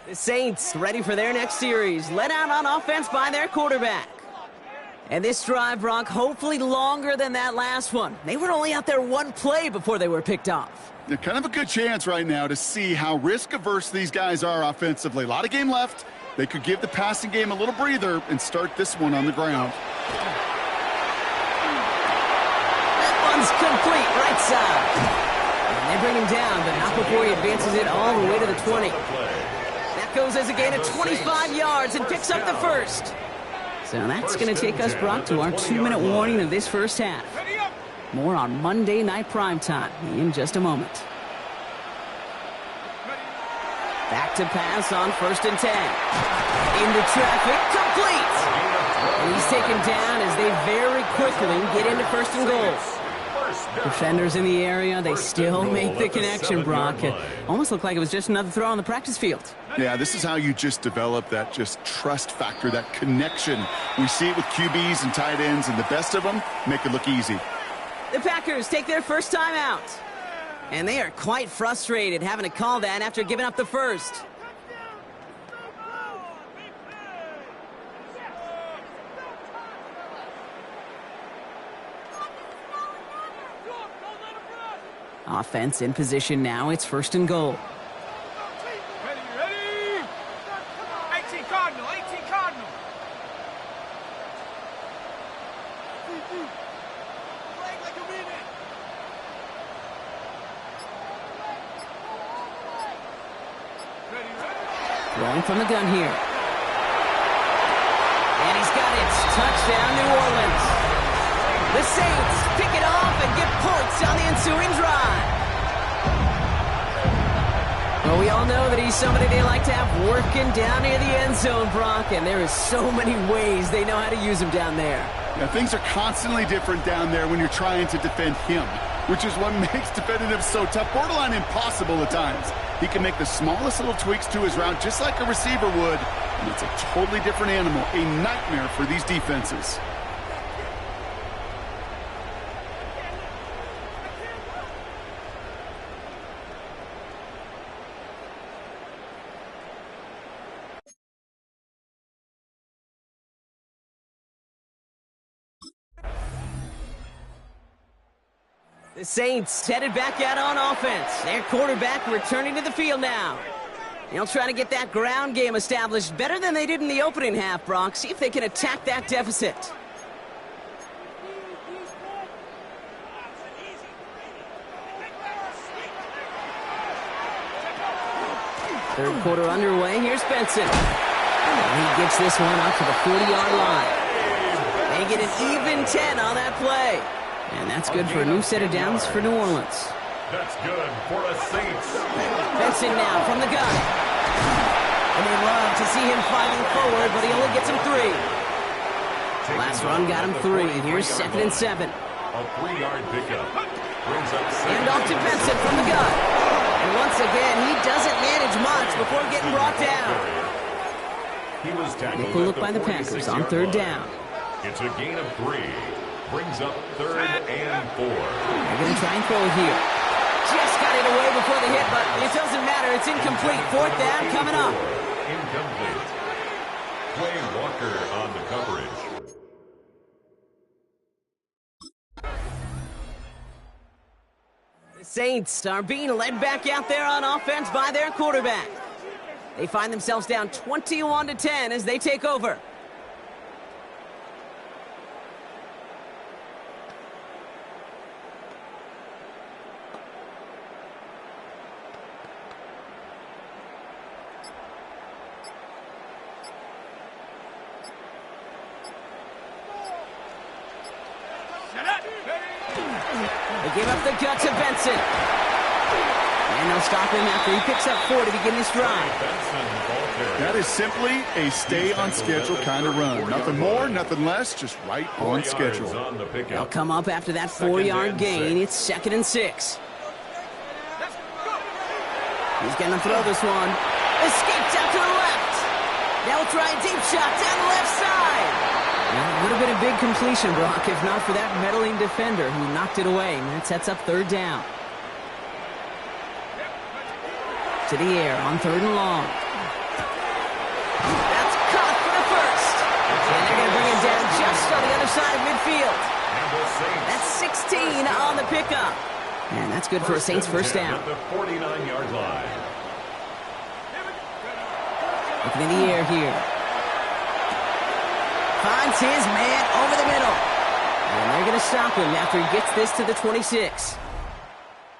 The Saints ready for their next series, led out on offense by their quarterback. And this drive, Brock, hopefully longer than that last one. They were only out there one play before they were picked off. Yeah, kind of a good chance right now to see how risk-averse these guys are offensively. A lot of game left. They could give the passing game a little breather and start this one on the ground. That one's complete, right side. And they bring him down, but not before he advances it all the way to the 20. Goes as a gain of 25 yards and picks up the first. So that's going to take us, Brock, to our 2-minute warning of this first half. More on Monday Night Primetime in just a moment. Back to pass on 1st and 10. Into traffic, complete. And he's taken down as they very quickly get into 1st and goal. Defenders in the area, they still make the connection, Brock. It almost looked like it was just another throw on the practice field. Yeah, this is how you just develop that just trust factor, that connection. We see it with QBs and tight ends, and the best of them make it look easy. The Packers take their first time out. And they are quite frustrated having to call that after giving up the first. Offense in position now. It's 1st and goal. Ready? 18 Cardinal, 18 Cardinal. Throwing from the gun here. And he's got it. Touchdown, New Orleans. The Saints pick it off and get points on the ensuing drive. Well, we all know that he's somebody they like to have working down near the end zone, Brock, and there is so many ways they know how to use him down there. Yeah, things are constantly different down there when you're trying to defend him. which is what makes defending him so tough, borderline impossible at times. He can make the smallest little tweaks to his route just like a receiver would, and it's a totally different animal, a nightmare for these defenses. The Saints headed back out on offense. Their quarterback returning to the field now. They'll try to get that ground game established better than they did in the opening half, Brock. See if they can attack that deficit. Third quarter underway. Here's Benson. And he gets this one up to the 40-yard line. They get an even 10 on that play. And that's good for a new set of downs for New Orleans. That's good for the Saints. Benson now from the gun. And they love to see him fighting forward, but he only gets him 3. Last run got him 3. Here's 2nd and 7. A 3-yard pickup. Brings up And off to Benson from the gun. And once again, he doesn't manage much before getting brought down. He was tackled Nickel look by the Packers on 3rd down. It's a gain of 3. Brings up 3rd and 4. They're going to try and throw here. Just got it away before the hit, but it doesn't matter. It's incomplete. 4th down coming up. Incomplete. Quay Walker on the coverage. The Saints are being led back out there on offense by their quarterback. They find themselves down 21-10 as they take over. They give up the gut to Benson. And they'll stop him after he picks up 4 to begin this drive. That is simply a stay-on-schedule kind of run. Nothing more, nothing less, just right on schedule. They'll come up after that 4-yard gain. It's 2nd and 6. He's going to throw this one. Escapes out to the left. Now we'll try a deep shot down the left side. Well, it would have been a big completion, Brock, if not for that meddling defender who knocked it away. And that sets up 3rd down. To the air on 3rd and long. That's caught for the first. And they're going to bring it down just on the other side of midfield. That's 16 on the pickup. And that's good for a Saints first down. At the 49-yard line. Looking in the air here. Finds his man over the middle. And they're going to stop him after he gets this to the 26.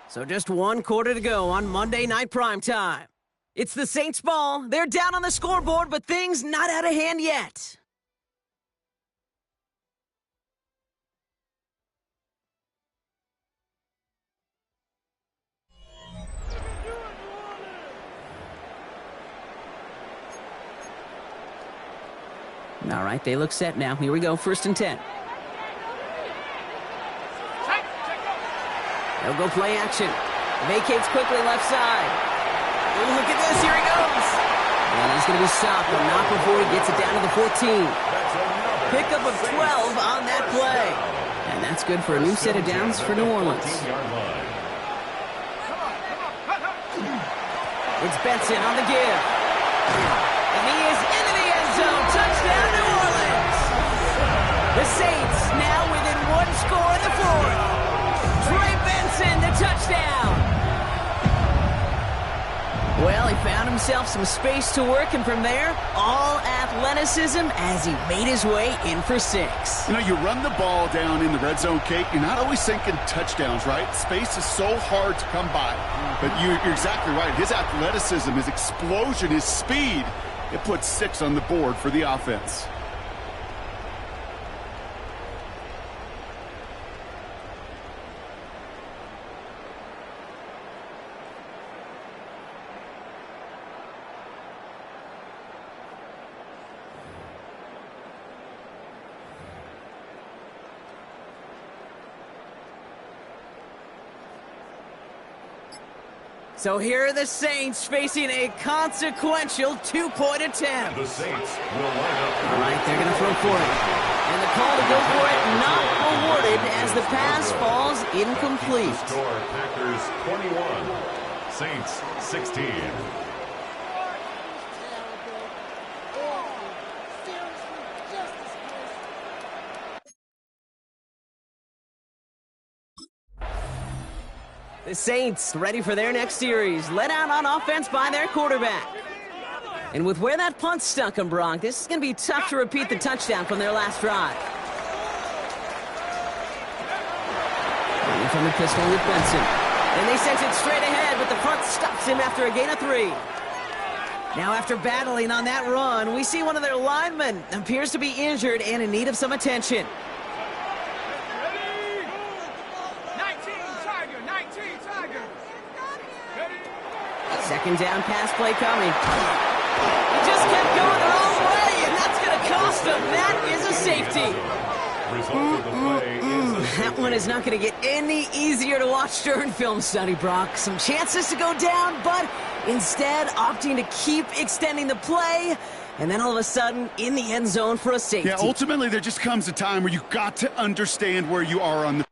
So just 1 quarter to go on Monday Night Primetime. It's the Saints ball. They're down on the scoreboard, but things not out of hand yet. All right, they look set now. Here we go, 1st and 10. They'll go play action. Vacates quickly left side. Ooh, look at this, here he goes. And he's going to be stopped, but not before he gets it down to the 14. Pickup of 12 on that play. And that's good for a new set of downs for New Orleans. It's Benson on the give. And he is into the end zone. Touchdown, New Orleans. The Saints now within 1 score in the 4th. Trey Benson, the touchdown. Well, he found himself some space to work, and from there, all athleticism as he made his way in for 6. You know, you run the ball down in the red zone, Kate, you're not always thinking touchdowns, right? Space is so hard to come by. But you're exactly right. His athleticism, his explosion, his speed, it puts 6 on the board for the offense. So here are the Saints facing a consequential two-point attempt. The Saints will line up. All right, they're going to throw for it. And the call to go for it not awarded as the pass falls incomplete. Score Packers 21, Saints 16. The Saints ready for their next series, led out on offense by their quarterback. And with where that punt stuck them, Brock, this is going to be tough to repeat the touchdown from their last drive. Running from the pistol with Benson. And they sent it straight ahead, but the front stops him after a gain of 3. Now after battling on that run, we see one of their linemen appears to be injured and in need of some attention. Second down pass play coming. He just kept going the wrong way, and that's going to cost him. That is a safety. Result of the play is a That one is not going to get any easier to watch during film study, Brock. Some chances to go down, but instead opting to keep extending the play, and then all of a sudden in the end zone for a safety. Yeah, ultimately there just comes a time where you've got to understand where you are on the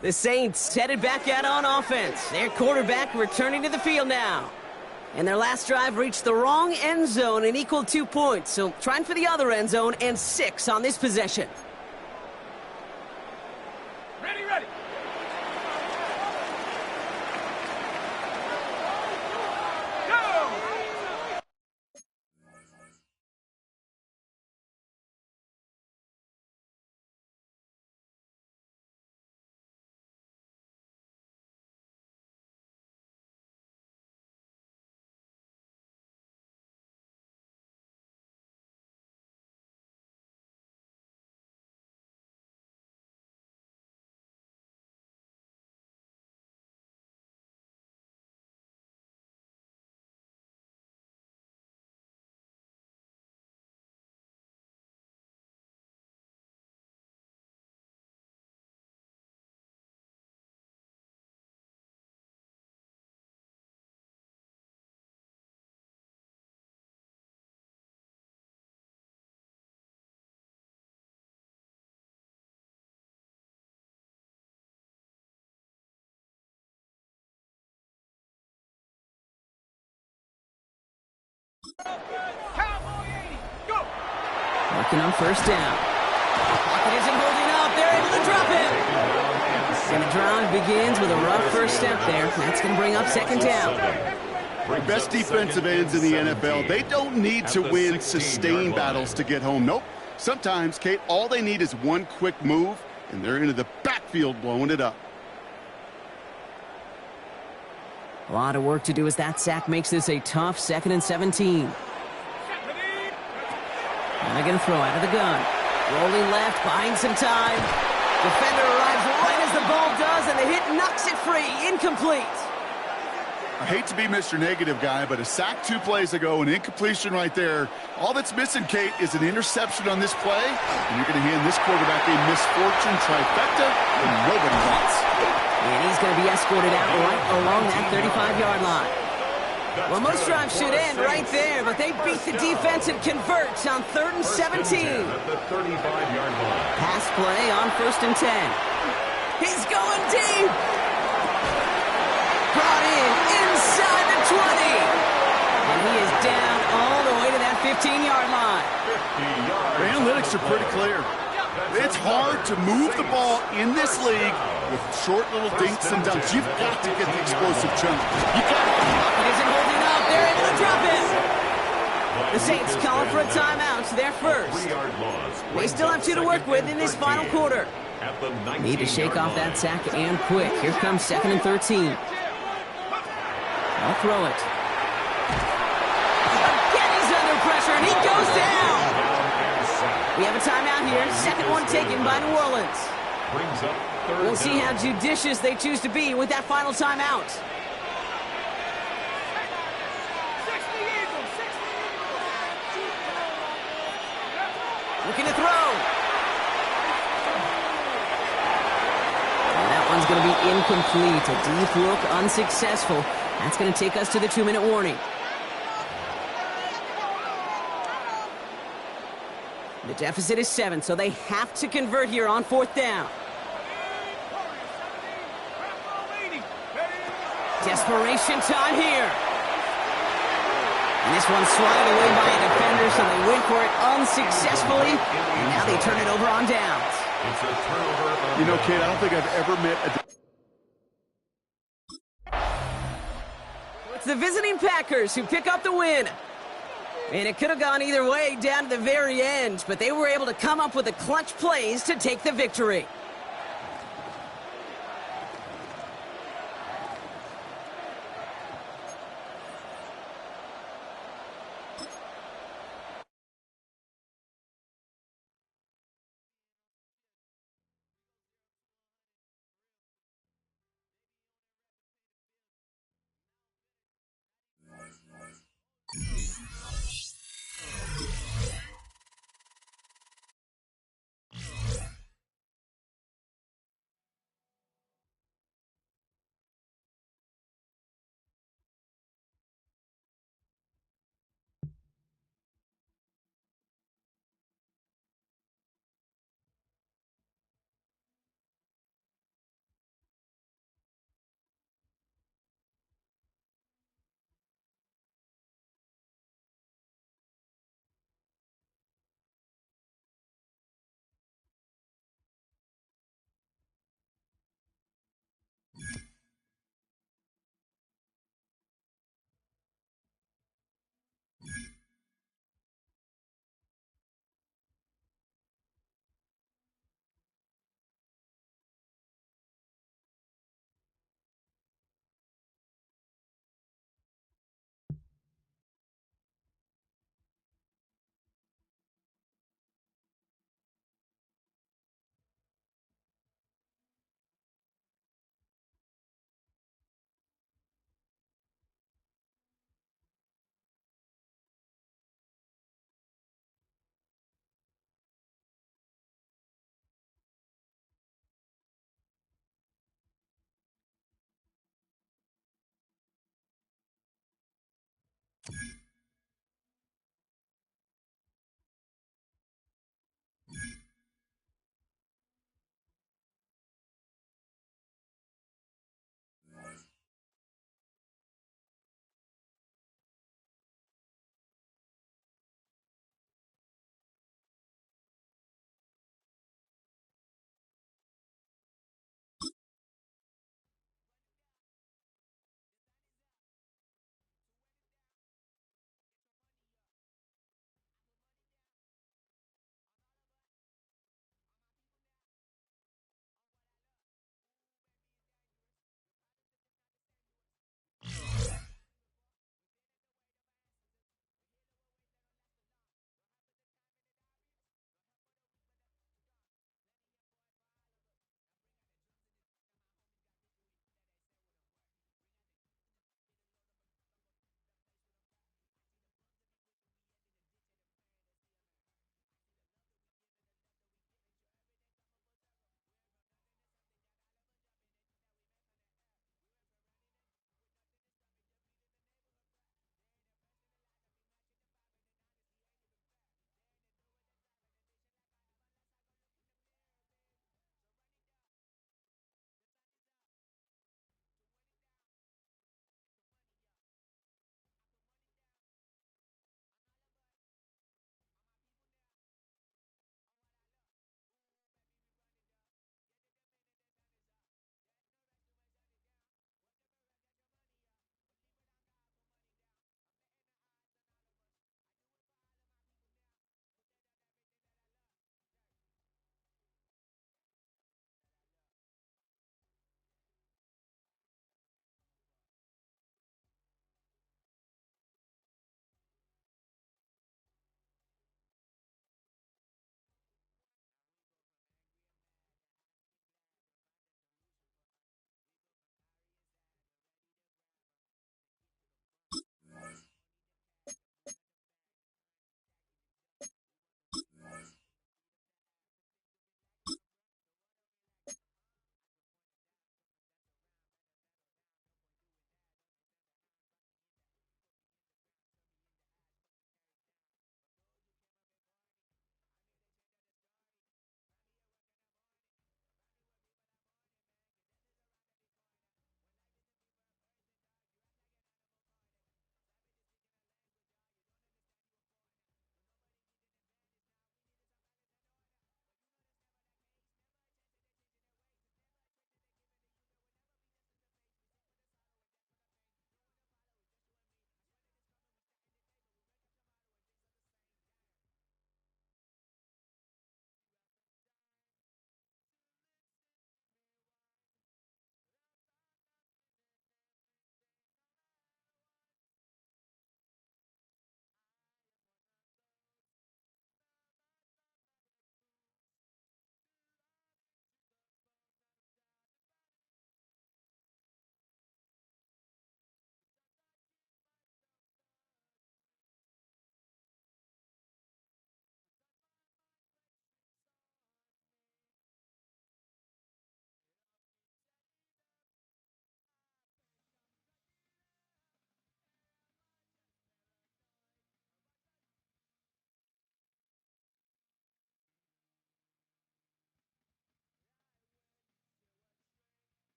The Saints headed back out on offense. Their quarterback returning to the field now. And their last drive reached the wrong end zone and equaled 2 points. So trying for the other end zone and 6 on this possession. Ready. Go! Working on first down. Pocket isn't holding up. They're able to drop it. And the drive begins with a rough first step there. That's going to bring up second down. Best defensive ends in the NFL, they don't need to win sustained battles to get home. Nope. Sometimes, Kate, all they need is one quick move, and they're into the backfield blowing it up. A lot of work to do as that sack makes this a tough 2nd and 17. Now they're going to throw out of the gun. Rolling left, buying some time. Defender arrives right as the ball does, and the hit knocks it free. Incomplete. I hate to be Mr. Negative guy, but a sack 2 plays ago, an incompletion right there. All that's missing, Kate, is an interception on this play, and you're going to hand this quarterback a misfortune trifecta that nobody wants. And he's going to be escorted out right along that 35-yard line. Well, most drives should end right there, but they beat the defense and convert on 3rd and 17. Pass play on 1st and 10. He's going deep. Brought in inside the 20. And he is down all the way to that 15-yard line. The analytics are pretty clear. It's hard to move the ball in this league with short little dinks and dunks. You've got to get the explosive chunk. You got to. It isn't holding up. They're able to drop it. The Saints calling for a timeout. Their first. They still have 2 to work with in this final quarter. Need to shake off that sack and quick. Here comes 2nd and 13. I'll throw it. Again, he's under pressure, and he goes down. We have a timeout here. 2nd one taken by New Orleans. We'll see how judicious they choose to be with that final timeout. Looking to throw. And that one's going to be incomplete. A deep look, unsuccessful. That's going to take us to the 2-minute warning. The deficit is 7, so they have to convert here on 4th down. Desperation time here. And this one's swatted away by a defender, so they went for it unsuccessfully. And now they turn it over on downs. You know, Kate, I don't think I've ever met a... It's the visiting Packers who pick up the win. And it could have gone either way down to the very end, but they were able to come up with the clutch plays to take the victory.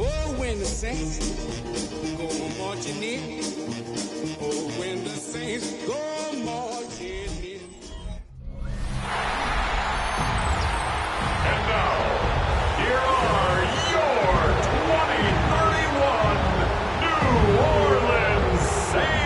Oh, when the saints go marching in. Oh, when the saints go marching in. And now, here are your 2031 New Orleans Saints.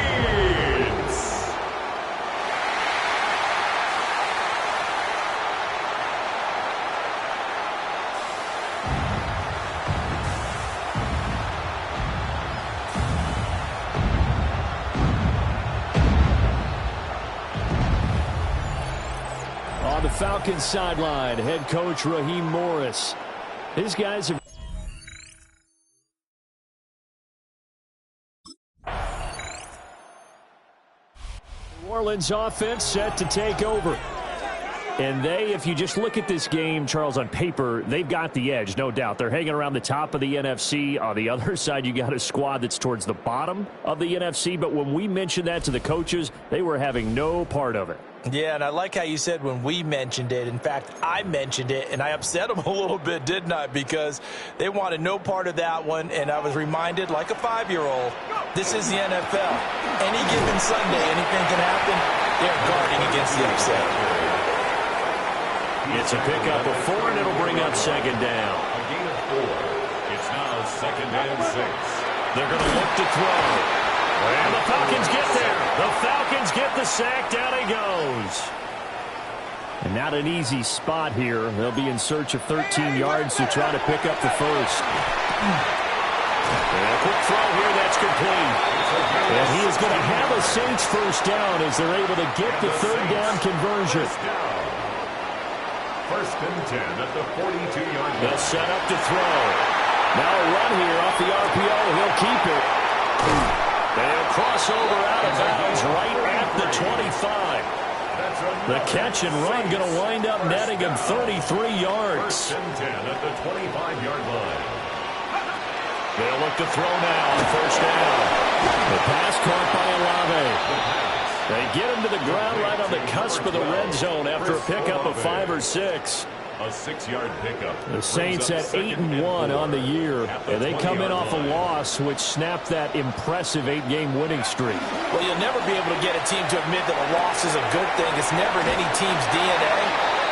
On the Falcons sideline, head coach Raheem Morris. His guys have New Orleans offense set to take over. And they, if you just look at this game, Charles, on paper, they've got the edge, no doubt. They're hanging around the top of the NFC. On the other side, you got a squad that's towards the bottom of the NFC. But when we mentioned that to the coaches, they were having no part of it. Yeah, and I like how you said when we mentioned it. In fact, I mentioned it, and I upset them a little bit, didn't I? Because they wanted no part of that one, and I was reminded, like a 5-year-old, this is the NFL. Any given Sunday, anything can happen. They're guarding against the upset. It's a pickup of 4, and it'll bring up second down. A gain of 4. It's now 2nd and 6. They're going to look to throw. And the Falcons get there. The Falcons get the sack. Down he goes. And not an easy spot here. They'll be in search of 13 yards to try to pick up the first. And a quick throw here. That's complete. And he is going to have a Saints first down as they're able to get the third down conversion. 1st and 10 at the 42-yard line. They'll set up to throw. Now a run here off the RPO. He'll keep it. They'll cross over out of bounds right at the 25. The catch and run going to wind up netting him 33 yards. 1st and 10 at the 25-yard line. They'll look to throw now on first down. The pass caught by Olave. They get him to the ground right on the cusp of the red zone after a pickup of 5 or 6. A 6-yard pickup. The Saints at 8-1 on the year, and they come in off a loss which snapped that impressive 8-game winning streak. Well, you'll never be able to get a team to admit that a loss is a good thing. It's never in any team's DNA.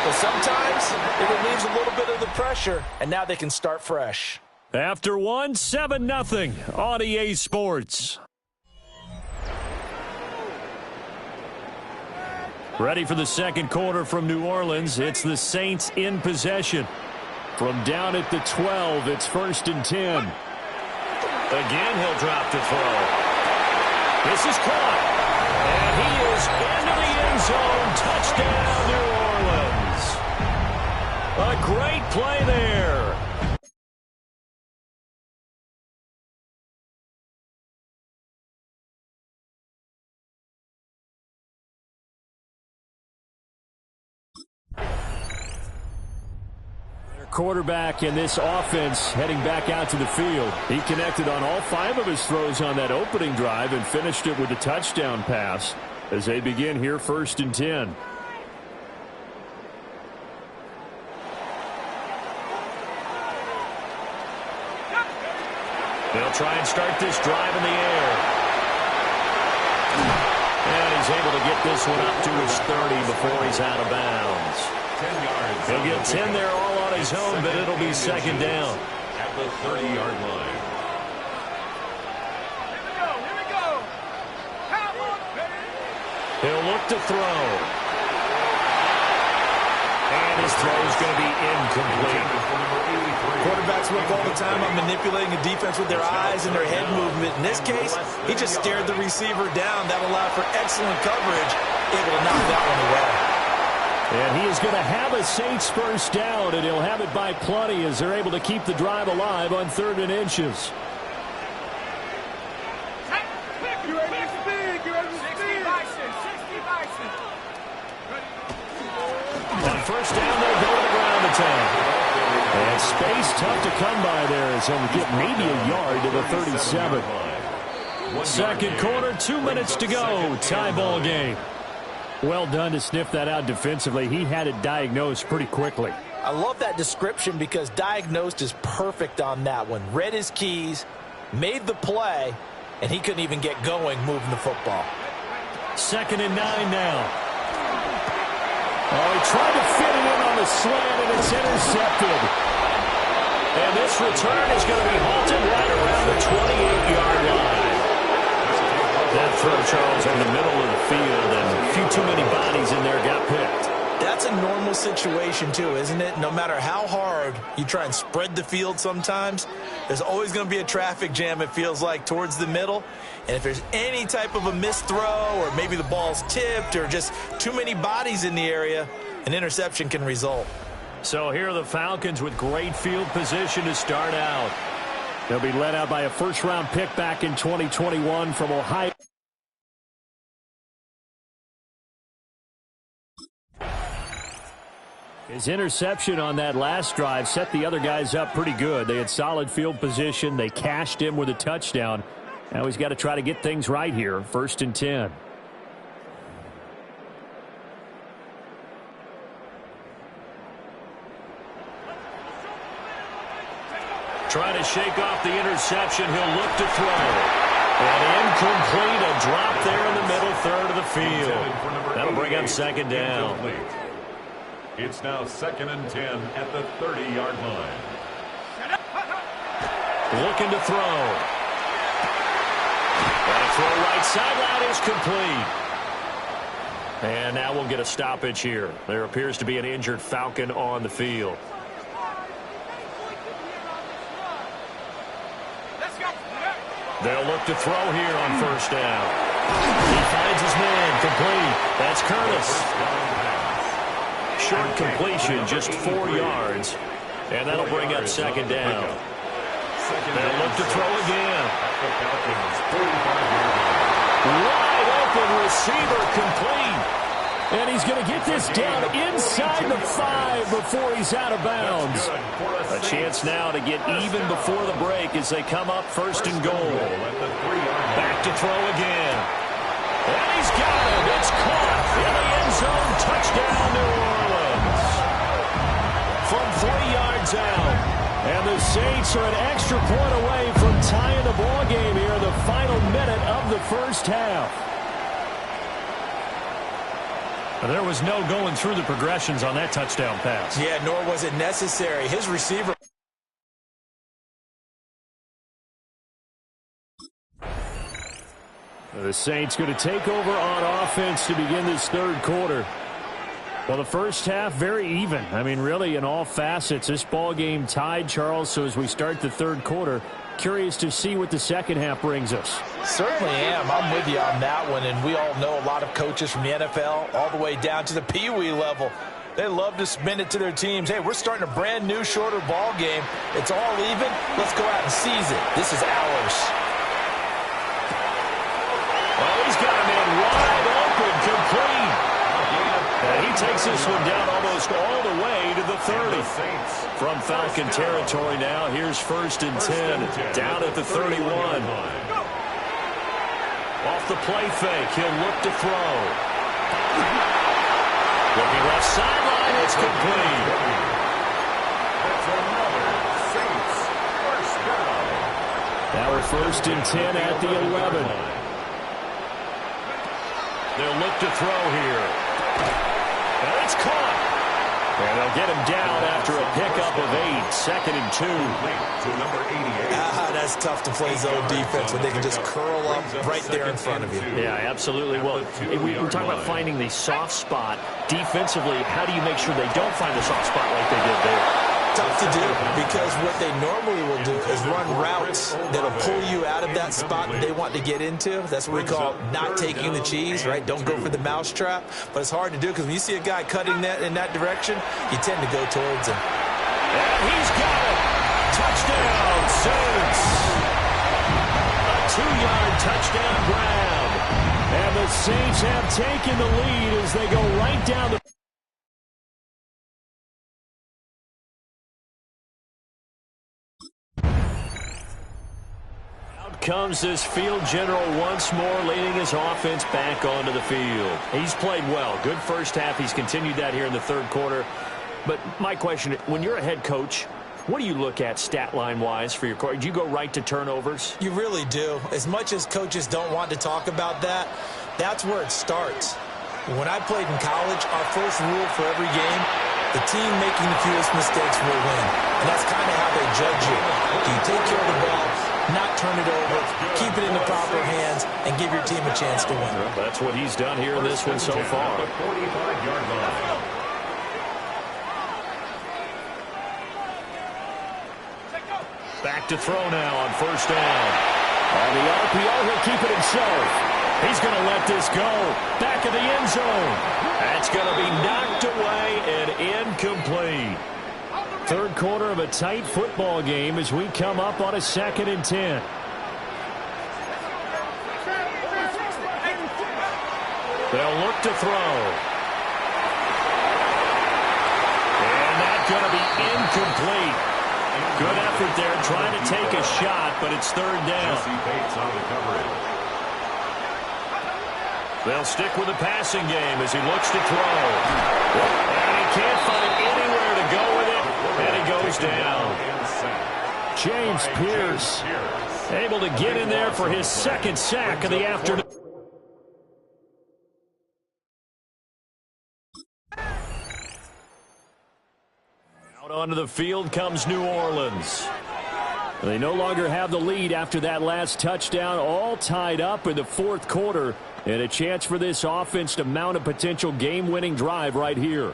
But sometimes it relieves a little bit of the pressure, and now they can start fresh. After 1, 7-0 on EA Sports. Ready for the second quarter from New Orleans. It's the Saints in possession. From down at the 12, it's 1st and 10. Again, he'll drop to throw. This is caught. And he is into the end zone. Touchdown, New Orleans. A great play there. Quarterback in this offense heading back out to the field. He connected on all 5 of his throws on that opening drive and finished it with a touchdown pass as they begin here 1st and 10. They'll try and start this drive in the air. And he's able to get this one up to his 30 before he's out of bounds. 10 yards. He'll get 10 there all on his own, but it'll be second down. At the 30-yard line. Here we go. He'll look to throw. And his throw is going to be incomplete. Quarterbacks work all the time on manipulating a defense with their eyes and their head movement. In this case, he just stared the receiver down. That allowed for excellent coverage, able to knock that one away. And he is going to have a Saints first down, and he'll have it by plenty as they're able to keep the drive alive on 3rd and inches. On first down, they'll go to the ground attack. And space tough to come by there as he'll get maybe a yard to the 37. Second quarter, 2 minutes to go. Tie ball game. Well done to sniff that out defensively. He had it diagnosed pretty quickly. I love that description because diagnosed is perfect on that one. Read his keys, made the play, and he couldn't even get going moving the football. 2nd and 9 now. Oh, he tried to fit it in on the slant, and it's intercepted. And this return is going to be halted right around the 28-yard line. That throw, Charles, in the middle of the field, and a few too many bodies in there got picked. That's a normal situation, too, isn't it? No matter how hard you try and spread the field sometimes, there's always going to be a traffic jam, it feels like, towards the middle. And if there's any type of a missed throw or maybe the ball's tipped or just too many bodies in the area, an interception can result. So here are the Falcons with great field position to start out. They'll be led out by a first-round pick back in 2021 from Ohio. His interception on that last drive set the other guys up pretty good. They had solid field position. They cashed him with a touchdown. Now he's got to try to get things right here. 1st and 10. Trying to shake off the interception. He'll look to throw. And incomplete. A drop there in the middle third of the field. That'll bring up 2nd down. It's now 2nd and 10 at the 30-yard line. Looking to throw. And a throw right sideline is complete. And now we'll get a stoppage here. There appears to be an injured Falcon on the field. They'll look to throw here on 1st down. He finds his man, complete. That's Curtis. Short completion, just 4 yards. And that'll bring up 2nd down. They'll look to throw again. Wide open receiver, complete. And he's going to get this down inside the 5 before he's out of bounds. A chance now to get even before the break as they come up 1st and goal. Back to throw again. And he's got it. It's caught in the end zone. Touchdown, New Orleans. From 3 yards out. And the Saints are an extra point away from tying the ball game here in the final minute of the first half. There was no going through the progressions on that touchdown pass. Yeah, nor was it necessary. His receiver. The Saints going to take over on offense to begin this 3rd quarter. Well, the first half, very even. I mean, really, in all facets, this ball game tied, Charles. So as we start the 3rd quarter, curious to see what the second half brings us. Certainly am. I'm with you on that one. And we all know a lot of coaches from the NFL all the way down to the Pee-wee level. They love to spin it to their teams. Hey, we're starting a brand new, shorter ball game. It's all even. Let's go out and seize it. This is ours. Well, he's got a man wide open, complete. And he takes this one down almost all the way to the 30. From Falcon territory now, here's 1st and 10, down at the 31. Off the play fake, he'll look to throw. Looking left sideline, it's complete. That's another Saints first down. Now we're 1st and 10 at the 11. They'll look to throw here. And it's caught. And they'll get him down after a pickup of 8. 2nd and 2. To number 88. That's tough to play zone defense when they can just curl up right there in front of you. Yeah, absolutely. Well, we talk about finding the soft spot defensively. How do you make sure they don't find the soft spot like they did there? Tough to do, because what they normally will do is run routes that'll pull you out of that spot that they want to get into. That's what we call not taking the cheese, right? Don't go for the mousetrap. But it's hard to do because when you see a guy cutting that in that direction, you tend to go towards him. And he's got it. Touchdown, Saints. A 2-yard touchdown grab. And the Saints have taken the lead as they go right down the... Comes this field general once more, leading his offense back onto the field. He's played well. Good first half. He's continued that here in the third quarter. But my question, when you're a head coach, what do you look at stat line-wise for your coach? Do you go right to turnovers? You really do. As much as coaches don't want to talk about that, that's where it starts. When I played in college, our first rule for every game, the team making the fewest mistakes will win. And that's kind of how they judge you. Do you take care of the ball, not turn it over, keep it in the proper hands, and give your team a chance to win? Well, that's what he's done here in this one so far. Back to throw now on first down. On the RPO, he'll keep it himself. He's going to let this go. Back of the end zone. That's going to be knocked away and incomplete. Third quarter of a tight football game as we come up on a 2nd and 10. They'll look to throw. And that's going to be incomplete. Good effort there trying to take a shot, but it's third down. They'll stick with the passing game as he looks to throw. And he can't find anywhere to go with it, and he goes down. James Pierce able to get in there for his 2nd sack of the afternoon. Out onto the field comes New Orleans. They no longer have the lead after that last touchdown, all tied up in the fourth quarter, and a chance for this offense to mount a potential game-winning drive right here.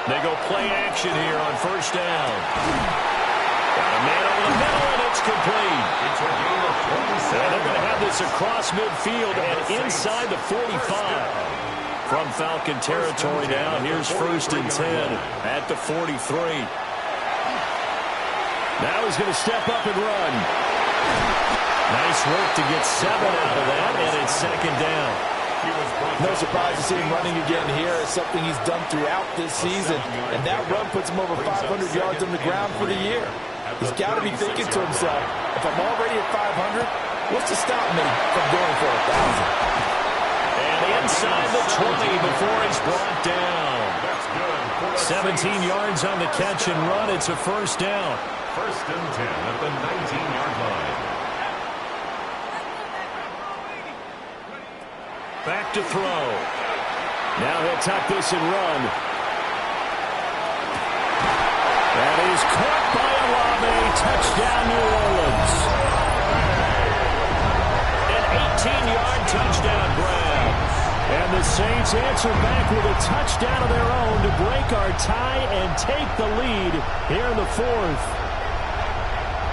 They go play action here on first down. Got a man over the middle, and it's complete. And they're going to have this across midfield and inside the 45. From Falcon territory now, here's 1st and 10 at the 43. Now he's going to step up and run. Nice work to get 7 out of that, and it's 2nd down. No surprise to see him running again here. It's something he's done throughout this season, and that run puts him over 500 yards on the ground for the year. He's got to be thinking to himself, if I'm already at 500, what's to stop me from going for 1,000? And inside the 20 before he's brought down. 17 yards on the catch and run. It's a first down. 1st and 10 at the 19-yard line. Back to throw. Now he'll tuck this and run. That is caught by Olave. Touchdown, New Orleans. An 18-yard touchdown grab. And the Saints answer back with a touchdown of their own to break our tie and take the lead here in the fourth.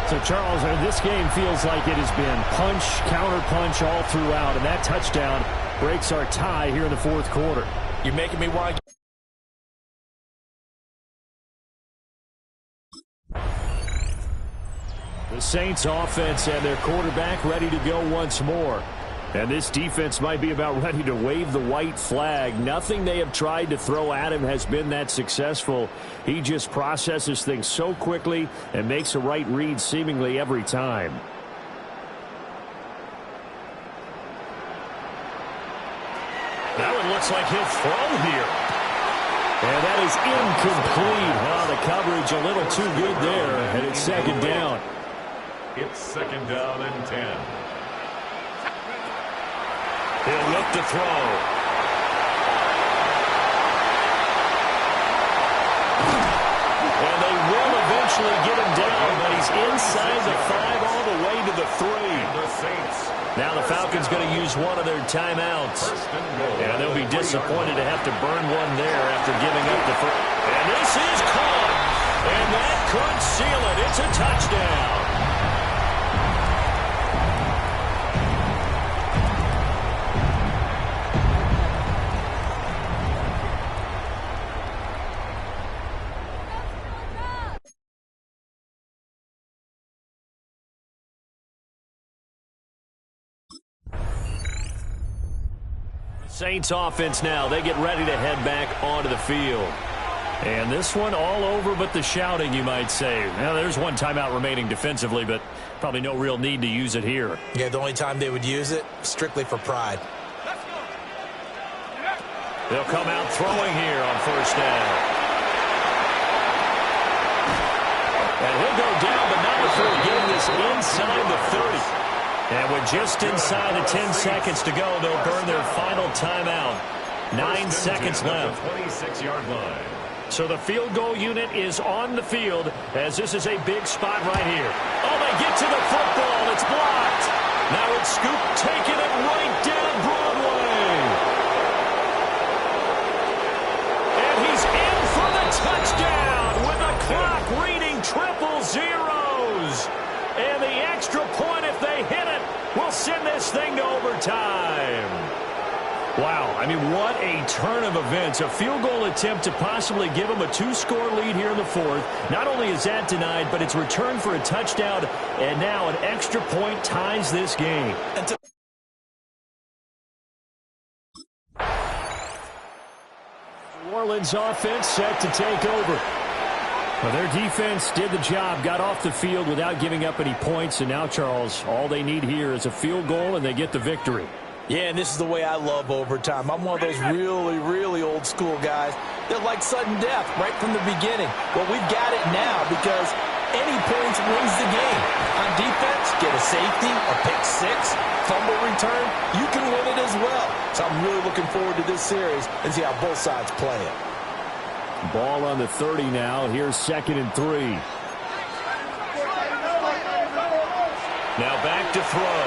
So, Charles, this game feels like it has been punch, counter-punch all throughout, and that touchdown breaks our tie here in the fourth quarter. You're making me want to... The Saints offense and their quarterback ready to go once more. And this defense might be about ready to wave the white flag. Nothing they have tried to throw at him has been that successful. He just processes things so quickly and makes a right read seemingly every time. That one looks like he'll throw here. And that is incomplete. Well, the coverage a little too good there, and it's 2nd down. It's 2nd down and 10. He'll look to throw. And they will eventually get him down, but he's inside the 5 all the way to the 3. The Saints Now the Falcons going to use one of their timeouts. And they'll be disappointed to have to burn one there after giving up the first. And this is caught. And that could seal it. It's a touchdown. Saints offense now. They get ready to head back onto the field. And this one all over but the shouting, you might say. Now, there's one timeout remaining defensively, but probably no real need to use it here. Yeah, the only time they would use it, strictly for pride. They'll come out throwing here on first down. And he'll go down, but not before getting this inside the 30. And with just inside of 10 seconds to go, they'll burn their final timeout. 9 seconds left. 26-yard line. So the field goal unit is on the field as this is a big spot right here. Oh, they get to the football. It's blocked. Now it's Scoop taking it right down Broadway. And he's in for the touchdown with the clock reading triple zeros. And the extra point, if they hit it, will send this thing to overtime. Wow, I mean, what a turn of events. A field goal attempt to possibly give them a 2-score lead here in the fourth. Not only is that denied, but it's returned for a touchdown, and now an extra point ties this game. New Orleans offense set to take over. Well, their defense did the job, got off the field without giving up any points, and now, Charles, all they need here is a field goal, and they get the victory. Yeah, and this is the way I love overtime. I'm one of those really, really old school guys that like sudden death right from the beginning. Well, we've got it now because any points wins the game. On defense, get a safety, a pick six, fumble return, you can win it as well. So I'm really looking forward to this series and see how both sides play it. Ball on the 30 now. Here's 2nd and 3. Now back to throw.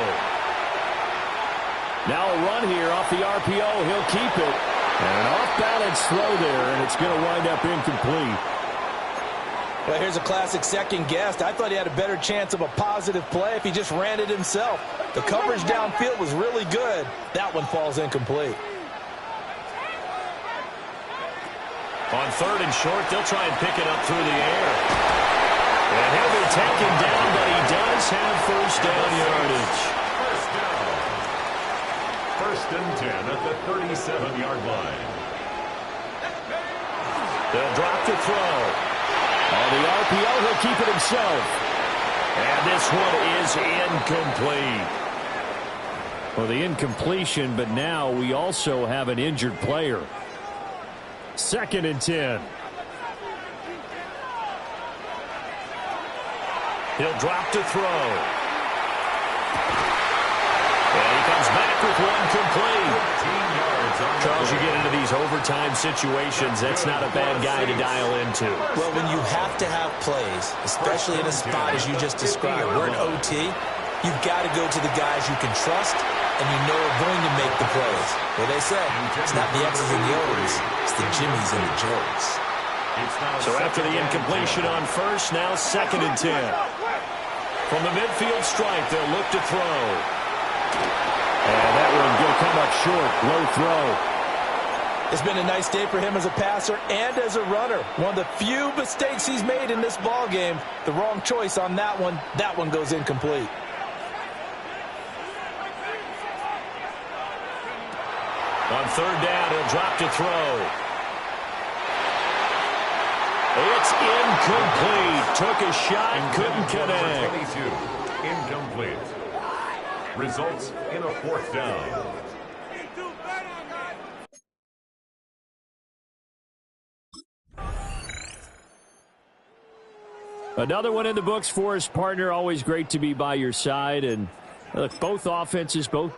Now a run here off the RPO. He'll keep it. And an off-balance throw there, and it's going to wind up incomplete. Well, here's a classic second guess. I thought he had a better chance of a positive play if he just ran it himself. The coverage downfield was really good. That one falls incomplete. On 3rd and short, they'll try and pick it up through the air. And he'll be taken down, but he does have first down yardage. First down. 1st and 10 at the 37-yard line. They'll drop the throw. On the RPO, he'll keep it himself. And this one is incomplete. Well, the incompletion, but now we also have an injured player. 2nd and 10. He'll drop to throw. And he comes back with one complete. Charles, you get into these overtime situations, that's not a bad guy to dial into. Well, when you have to have plays, especially in a spot as you just described, we're in OT, you've got to go to the guys you can trust and you know are going to make the plays. Well, they say, it's not the X's and the O's, it's the Jimmys and the Joes. So after the incompletion on first, now 2nd and 10. From the midfield stripe, they'll look to throw. And that one will come up short. Low throw. It's been a nice day for him as a passer and as a runner. One of the few mistakes he's made in this ball game. The wrong choice on that one. That one goes incomplete. On 3rd down, he'll drop to throw. It's incomplete. Took a shot, couldn't connect. 22, incomplete. Results in a 4th down. Another one in the books for us, partner. Always great to be by your side. And look, both offenses, both.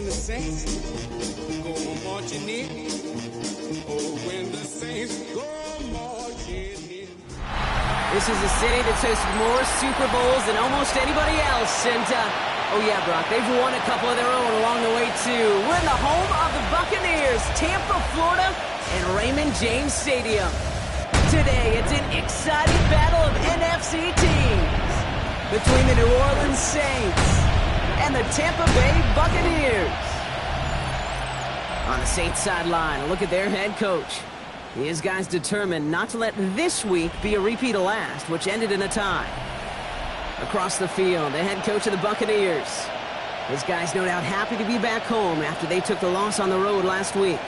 when the saints go marching in. Oh, when the saints go marching in. This is a city that's hosted more Super Bowls than almost anybody else. And, oh yeah, Brock, they've won a couple of their own along the way, too. We're in the home of the Buccaneers, Tampa, Florida, and Raymond James Stadium. Today, it's an exciting battle of NFC teams between the New Orleans Saints and the Tampa Bay Buccaneers. On the Saints sideline, a look at their head coach. His guys determined not to let this week be a repeat of last, which ended in a tie. Across the field, the head coach of the Buccaneers. His guys no doubt happy to be back home after they took the loss on the road last week.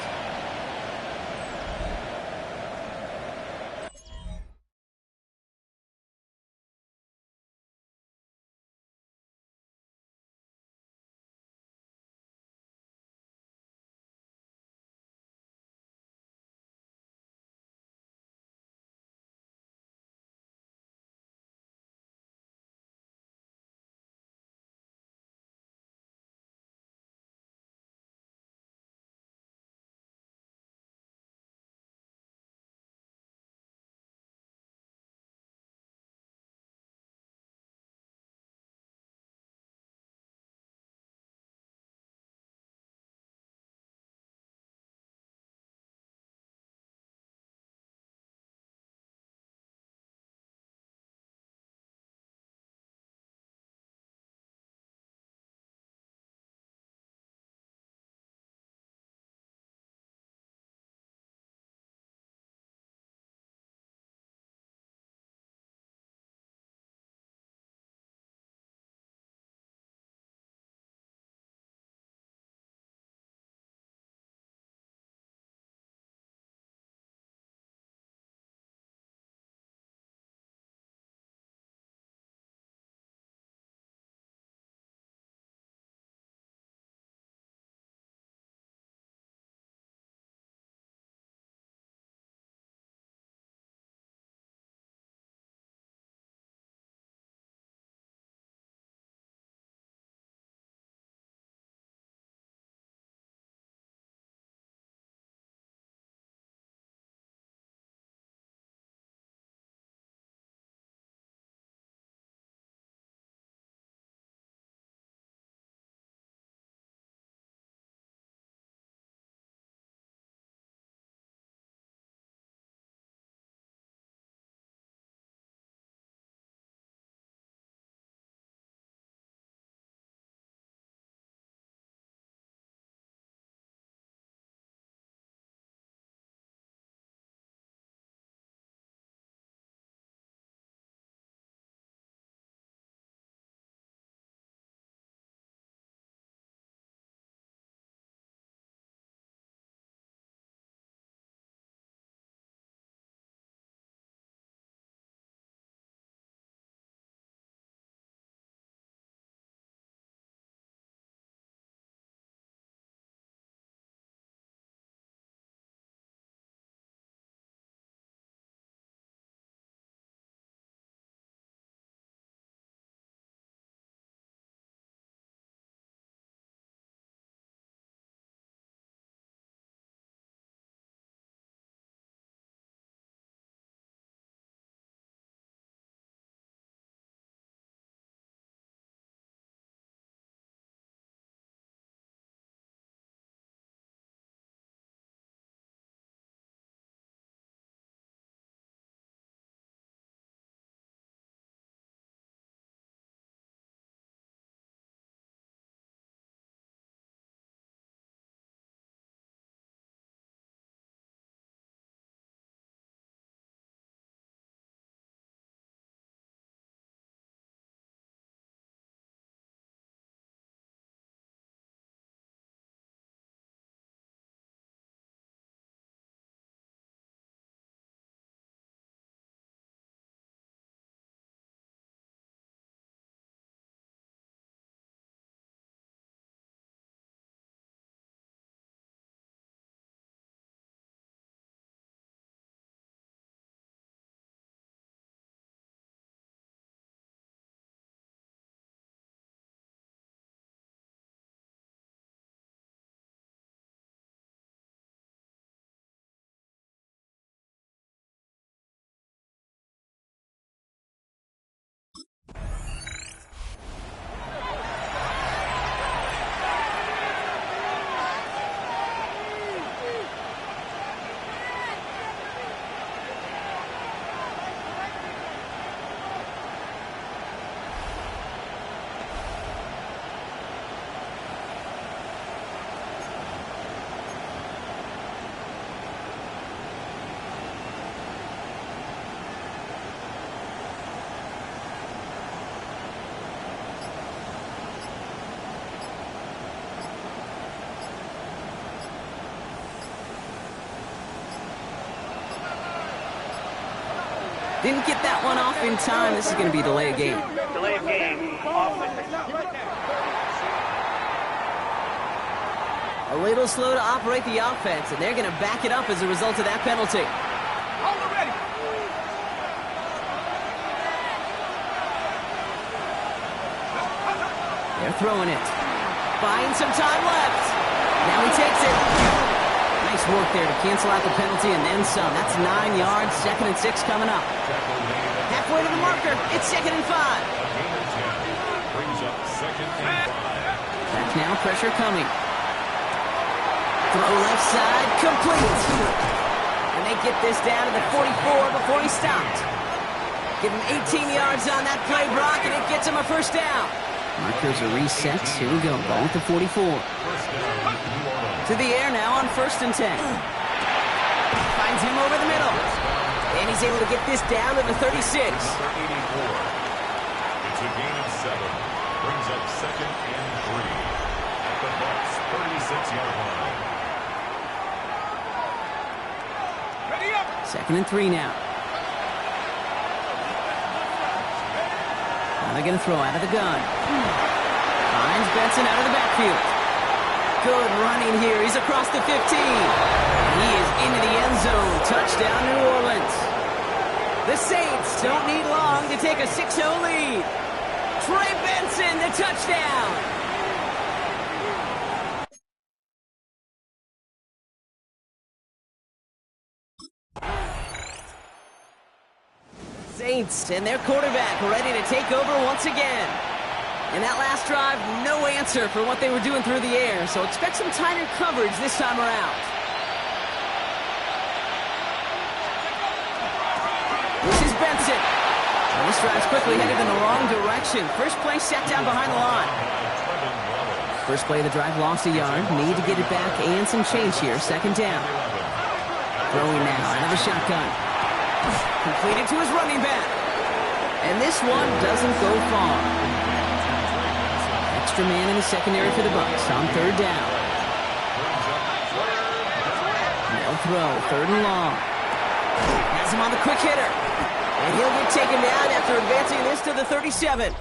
Didn't get that one off in time. This is going to be delay of game. Delay of game, offense. A little slow to operate the offense, and they're going to back it up as a result of that penalty. They're throwing it. Buying some time left. Now he takes it. Nice work there to cancel out the penalty and then some. That's 9 yards. 2nd and 6 coming up. Halfway to the marker. It's 2nd and 5. Back now, pressure coming. Throw left side, complete. And they get this down to the 44 before he stopped. Give him 18 yards on that play, Brock, and it gets him a first down. Markers are reset. Here we go. Ball at the 44. To the air now on 1st and 10. Finds him over the middle. And he's able to get this down to the 36. It's a gain of 7. Brings up 2nd and 3. At the Bucs 36-yard line. 2nd and 3 now. Now they're going to throw out of the gun. Finds Benson out of the backfield. Good running here. He's across the 15. He is into the end zone. Touchdown, New Orleans. The Saints don't need long to take a 6-0 lead. Trey Benson, the touchdown. Saints and their quarterback ready to take over once again. In that last drive, no answer for what they were doing through the air, so expect some tighter coverage this time around. This is Benson. And this drive's quickly headed in the wrong direction. First play set down behind the line. First play of the drive lost a yard. Need to get it back and some change here. 2nd down. Throwing now out of the shotgun. Completed to his running back. And this one doesn't go far. Extra man in the secondary for the Bucs on 3rd down. They'll throw. 3rd and long. Has him on the quick hitter. And he'll get taken down after advancing this to the 37.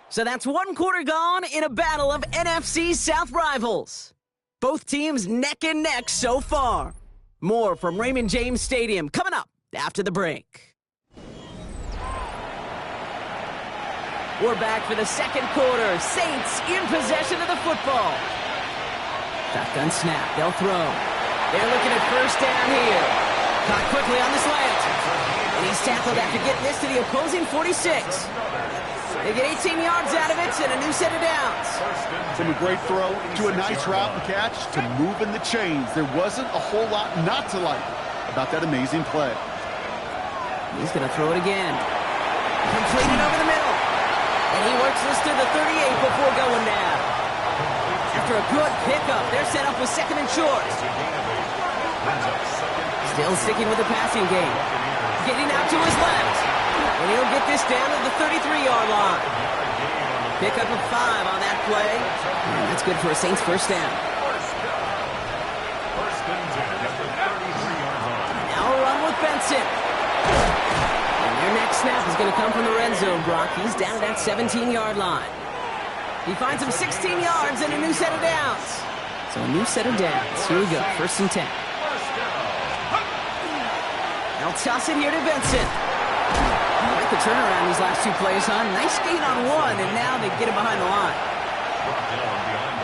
So that's 1 quarter gone in a battle of NFC South rivals. Both teams neck and neck so far. More from Raymond James Stadium coming up after the break. We're back for the 2nd quarter. Saints in possession of the football. Shotgun snap. They'll throw. They're looking at 1st down here. Caught quickly on the slant. And he's tackled after getting this to the opposing 46. They get 18 yards out of it and a new set of downs. From a great throw to a nice route and catch to moving the chains. There wasn't a whole lot not to like about that amazing play. He's going to throw it again. Completed over the middle. And he works this to the 38 before going down. After a good pickup, they're set up with 2nd and short. Still sticking with the passing game. Getting out to his left. And he'll get this down to the 33-yard line. Pickup of 5 on that play. And that's good for a Saints 1st down. Now a run with Benson. And their next snap is going to come from the red zone, Brock. He's down at that 17-yard line. He finds him 16 yards and a new set of downs. So a new set of downs. Here we go, 1st and 10. They'll toss it here to Benson. Quite the turnaround these last 2 plays, huh? Nice gain on 1, and now they get him behind the line.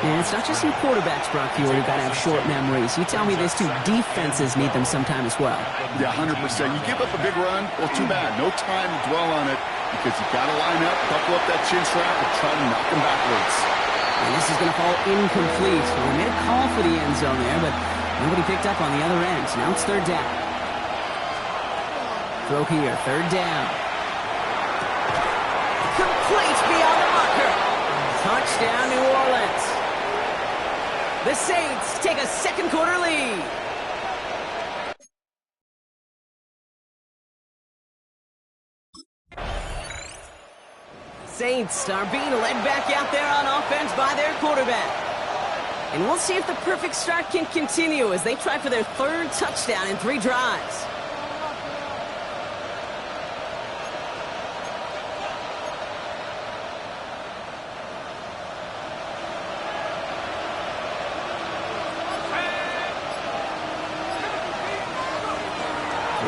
And it's not just your quarterbacks, Brock Huard, who got to have short memories. You tell me this too, defenses need them sometime as well. Yeah, 100%. You give up a big run, well, too bad. No time to dwell on it because you got to line up, buckle up that chin strap, and try to knock him backwards. And this is going to fall incomplete. Well, they made a call for the end zone there, but nobody picked up on the other end. So now it's 3rd down. Throw here, 3rd down. Complete beyond the marker. Touchdown, New Orleans. The Saints take a 2nd quarter lead. Saints are being led back out there on offense by their quarterback. And we'll see if the perfect start can continue as they try for their 3rd touchdown in 3 drives.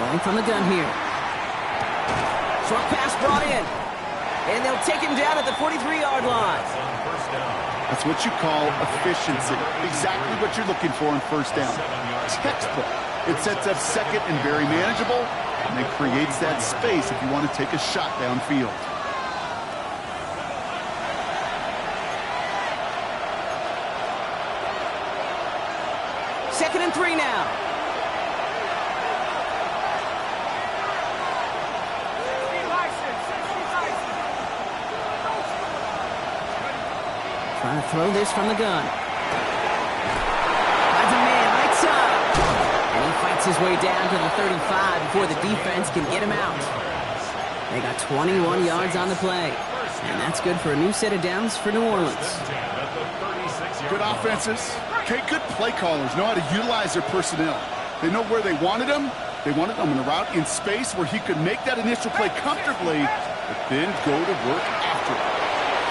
Throwing from the gun here. Short pass brought in. And they'll take him down at the 43-yard line. That's what you call efficiency. Exactly what you're looking for in first down. Textbook. It sets up second and very manageable, and it creates that space if you want to take a shot downfield. Second and 3 now. Trying to throw this from the gun. Finds a man right side. And he fights his way down to the 35 before the defense can get him out. They got 21 yards on the play. And that's good for a new set of downs for New Orleans. Good offenses. Okay, good play callers know how to utilize their personnel. They know where they wanted him. They wanted him in a route in space where he could make that initial play comfortably, but then go to work after it.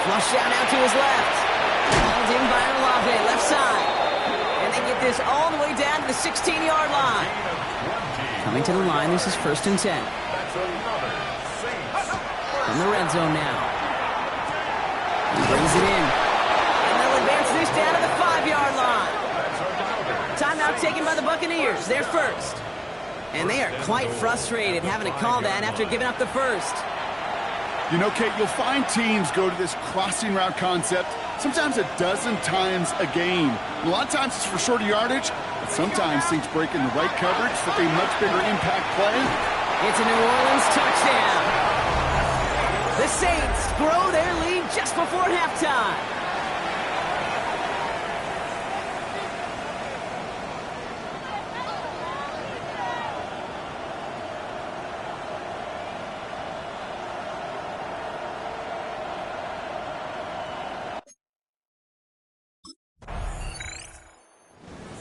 Flush down out to his left. Called in by Olave, left side. And they get this all the way down to the 16-yard line. Coming to the line, this is 1st and 10. From the red zone now. He brings it in. And they'll advance this down to the 5-yard line. Timeout taken by the Buccaneers. They're first. And they are quite frustrated having to call that after giving up the first. You know, Kate, you'll find teams go to this crossing route concept sometimes a dozen times a game. And a lot of times it's for shorter yardage, but sometimes things break in the right coverage for a much bigger impact play. It's a New Orleans touchdown. The Saints grow their lead just before halftime.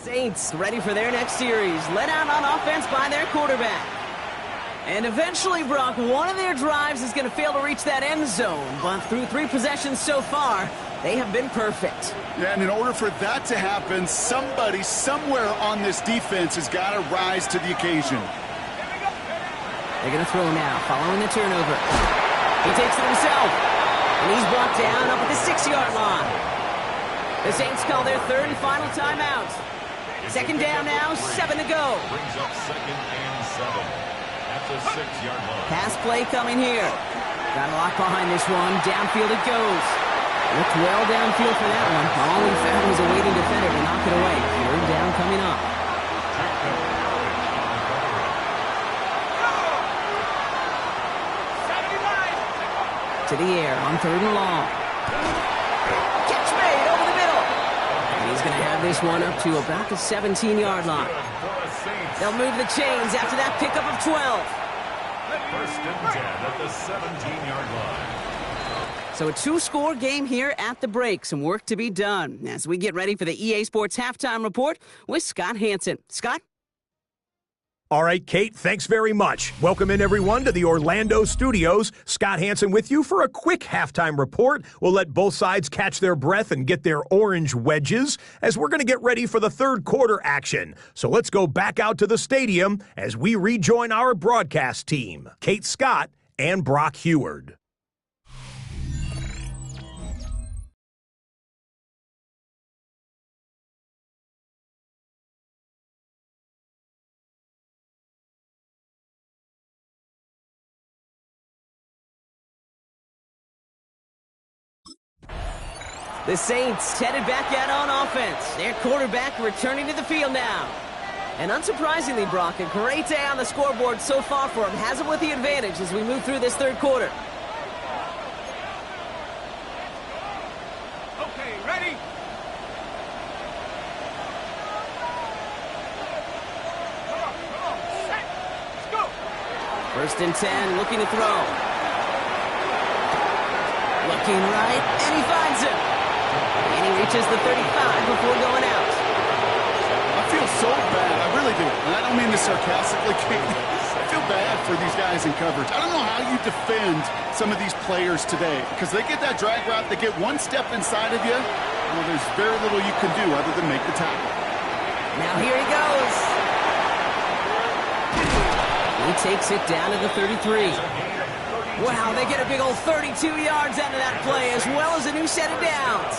Saints ready for their next series, led out on offense by their quarterback. And eventually, Brock, one of their drives is going to fail to reach that end zone, but through 3 possessions so far, they have been perfect. Yeah, and in order for that to happen, somebody somewhere on this defense has got to rise to the occasion. They're going to throw now, following the turnover. He takes it himself, and he's brought down up at the 6-yard line. The Saints call their 3rd and final timeout. 2nd down now, 7 to go. Brings up 2nd and 7 at the 6-yard line. Pass play coming here. Got a lock behind this one. Downfield it goes. Looked well downfield for that one. All he found was a waiting defender to knock it away. 3rd down coming up. To the air on 3rd and long. Catch made over the middle. And he's going to have this one up to about the 17-yard line. They'll move the chains after that pickup of 12. 1st and 10 at the 17-yard line. So a 2-score game here at the break. Some work to be done as we get ready for the EA Sports Halftime Report with Scott Hanson. Scott? All right, Kate, thanks very much. Welcome in, everyone, to the Orlando studios. Scott Hanson with you for a quick halftime report. We'll let both sides catch their breath and get their orange wedges as we're going to get ready for the 3rd quarter action. So let's go back out to the stadium as we rejoin our broadcast team, Kate Scott and Brock Heward. The Saints headed back out on offense. Their quarterback returning to the field now. And unsurprisingly, Brock, a great day on the scoreboard so far for him. Has him with the advantage as we move through this 3rd quarter. Okay, ready? Come on, set, let's go. 1st and 10, looking to throw. Looking right, and he finds him. And he reaches the 35 before going out. I feel so bad. I really do. And I don't mean this sarcastically, Kate. I feel bad for these guys in coverage. I don't know how you defend some of these players today because they get that drag route, they get one step inside of you. Well, there's very little you can do other than make the tackle. Now here he goes. He takes it down to the 33. Wow, they get a big old 32 yards out of that play, as well as a new set of downs.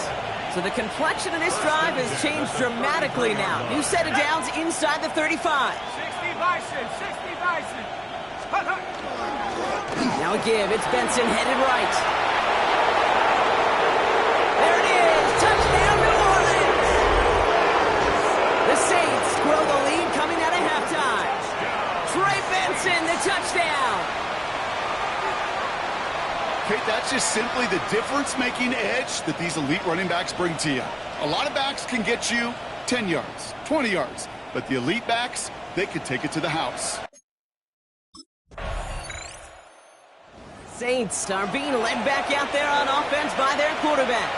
So the complexion of this drive has changed dramatically now. New set of downs inside the 35. 60 Bison, 60 Bison. Now a give, it's Benson headed right. There it is, touchdown New Orleans! The Saints grow the lead coming out of halftime. Trey Benson, the touchdown. Okay, that's just simply the difference-making edge that these elite running backs bring to you. A lot of backs can get you 10 yards, 20 yards, but the elite backs, they could take it to the house. Saints are being led back out there on offense by their quarterback.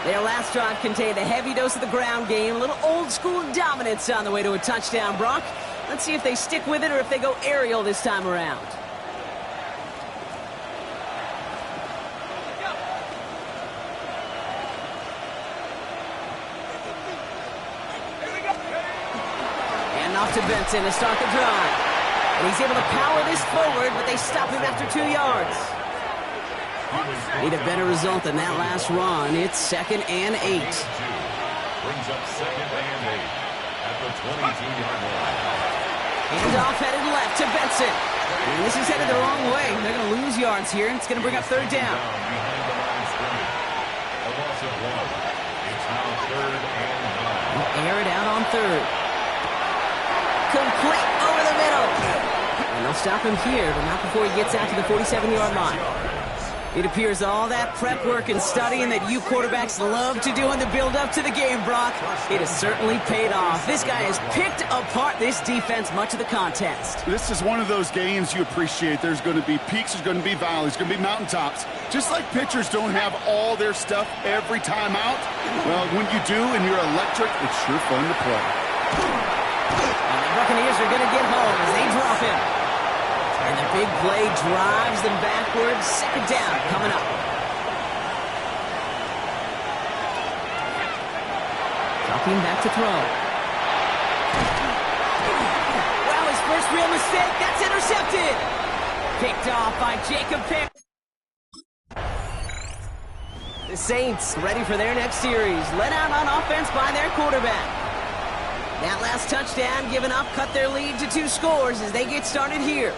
Their last drive contained a heavy dose of the ground game, a little old-school dominance on the way to a touchdown, Brock. Let's see if they stick with it or if they go aerial this time around. And off to Benson to start the drive. And he's able to power this forward, but they stop him after 2 yards. Need a better result than that last run. It's 2nd and 8. Brings up 2nd and 8 at the 22-yard line. Handoff headed left to Benson. And this is headed the wrong way. They're going to lose yards here, and it's going to bring up 3rd down. Behind the line of scrimmage. A loss of 1. It's now 3rd and 9. We'll air it out on 3rd. Complete over the middle. And they'll stop him here, but not before he gets out to the 47-yard line. It appears all that prep work and studying that you quarterbacks love to do in the build-up to the game, Brock, it has certainly paid off. This guy has picked apart this defense much of the contest. This is one of those games you appreciate. There's going to be peaks, there's going to be valleys, there's going to be mountaintops. Just like pitchers don't have all their stuff every time out, well, when you do and you're electric, it's sure fun to play. And the Buccaneers are going to get home as they drop him. And the big play drives them backwards. 2nd down coming up. Dropping back to throw. Wow, his first real mistake. That's intercepted. Picked off by Jacob Pick. The Saints ready for their next series. Led out on offense by their quarterback. That last touchdown given up cut their lead to 2 scores as they get started here.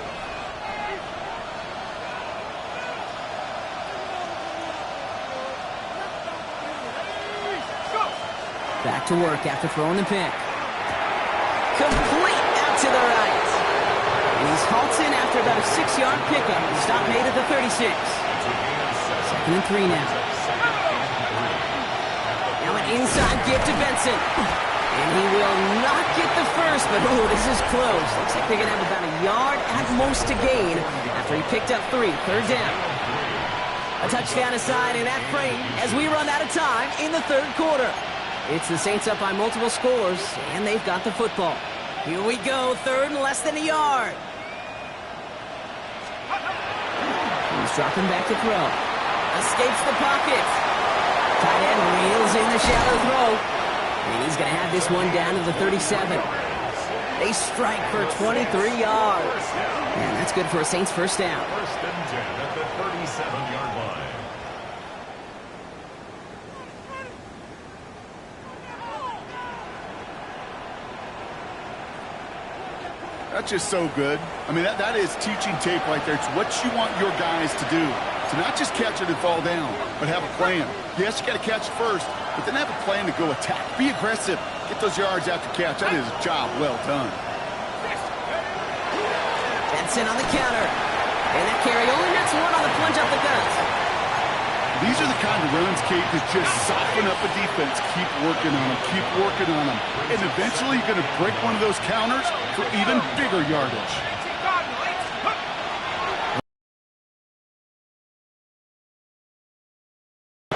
Back to work after throwing the pick. Complete out to the right. And he's halted after about a 6-yard pickup. The stop made at the 36. 2nd and 3 now. Now an inside give to Benson. And he will not get the first, but oh, this is close. Looks like they're going to have about a yard at most to gain after he picked up 3. 3rd down. A touchdown aside in that frame as we run out of time in the 3rd quarter. It's the Saints up by multiple scores, and they've got the football. Here we go, 3rd and less than a yard. He's dropping back to throw. Escapes the pocket. Tight end reels in the shallow throw. And he's going to have this one down to the 37. They strike for 23 yards. And that's good for a Saints 1st down. 1st and 10 at the 37-yard line. That's just so good. I mean, that is teaching tape right there. It's what you want your guys to do. To not just catch it and fall down, but have a plan. Yes, you got to catch it first, but then have a plan to go attack. Be aggressive. Get those yards after catch. That is a job well done. Benson on the counter. And that carry only nets 1 on the plunge up the gut. These are the kind of runs, Kate, that just soften up a defense. Keep working on them. Keep working on them. And eventually you're going to break one of those counters for even bigger yardage.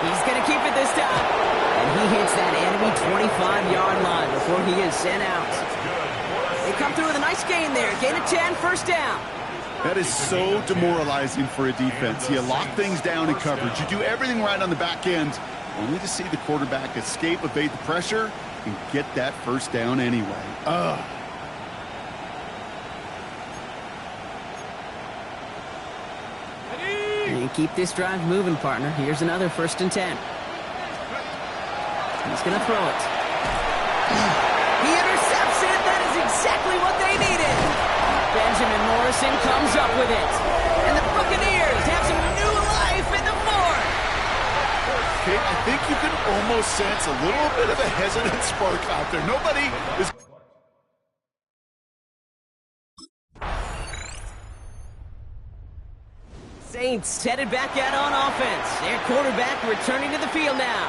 He's going to keep it this time. And he hits that enemy 25-yard line before he is sent out. They come through with a nice gain there. Gain of 10, 1st down. That is so demoralizing for a defense. You lock things down in coverage. You do everything right on the back end, only to see the quarterback escape, evade the pressure, and get that 1st down anyway. And keep this drive moving, partner. Here's another 1st and 10. He's going to throw it. He intercepts it. That is exactly what they needed. Benjamin Morrison comes up with it. And the Buccaneers have some new life in the 4th. Okay, I think you can almost sense a little bit of a hesitant spark out there. Nobody is... Saints headed back out on offense. Their quarterback returning to the field now.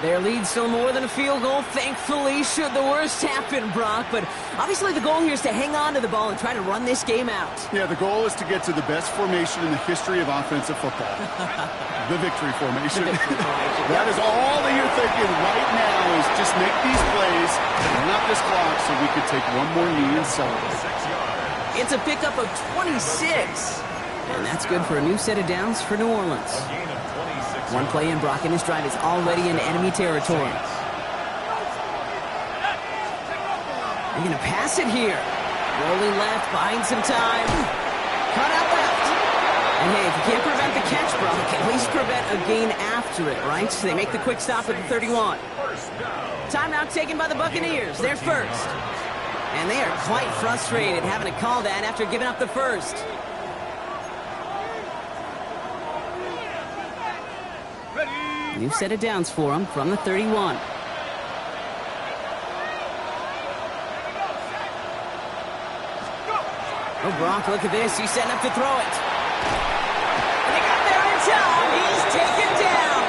Their lead still more than a field goal, thankfully, should the worst happen, Brock. But obviously the goal here is to hang on to the ball and try to run this game out. Yeah, the goal is to get to the best formation in the history of offensive football. The victory formation. That is all that you're thinking right now, is just make these plays, run out this clock so we could take one more knee and celebrate. It's a pickup of 26. And that's good for a new set of downs for New Orleans. One play in, Brock, and this drive is already in enemy territory. They're going to pass it here. Rolling left, buying some time. Cut out left. And hey, if you can't prevent the catch, Brock, at least prevent a gain after it, right? So they make the quick stop at the 31. Timeout taken by the Buccaneers. They're first. And they are quite frustrated having to call that after giving up the first. New set of downs for him from the 31. Oh, Brock, look at this. He's setting up to throw it. And they got there in time. He's taken down.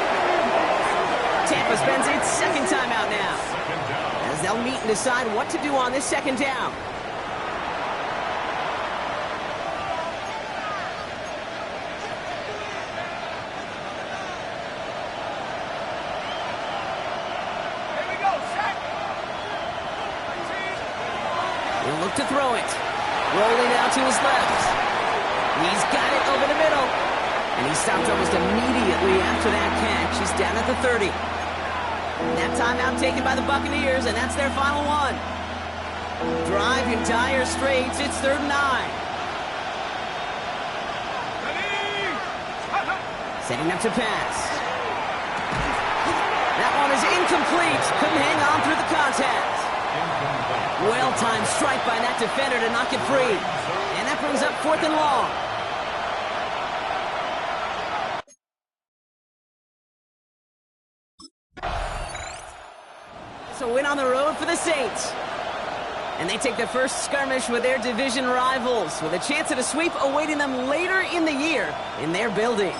Tampa spends its 2nd timeout now, as they'll meet and decide what to do on this 2nd down. He'll look to throw it. Rolling out to his left. He's got it over the middle. And he stopped almost immediately after that catch. He's down at the 30. That timeout taken by the Buccaneers, and that's their final one. Drive in dire straits. It's 3rd and 9. Setting up to pass. That one is incomplete. Couldn't hang on through the contact. Well-timed strike by that defender to knock it free. And that brings up 4th and long. It's a win on the road for the Saints. And they take the first skirmish with their division rivals, with a chance at a sweep awaiting them later in the year in their building.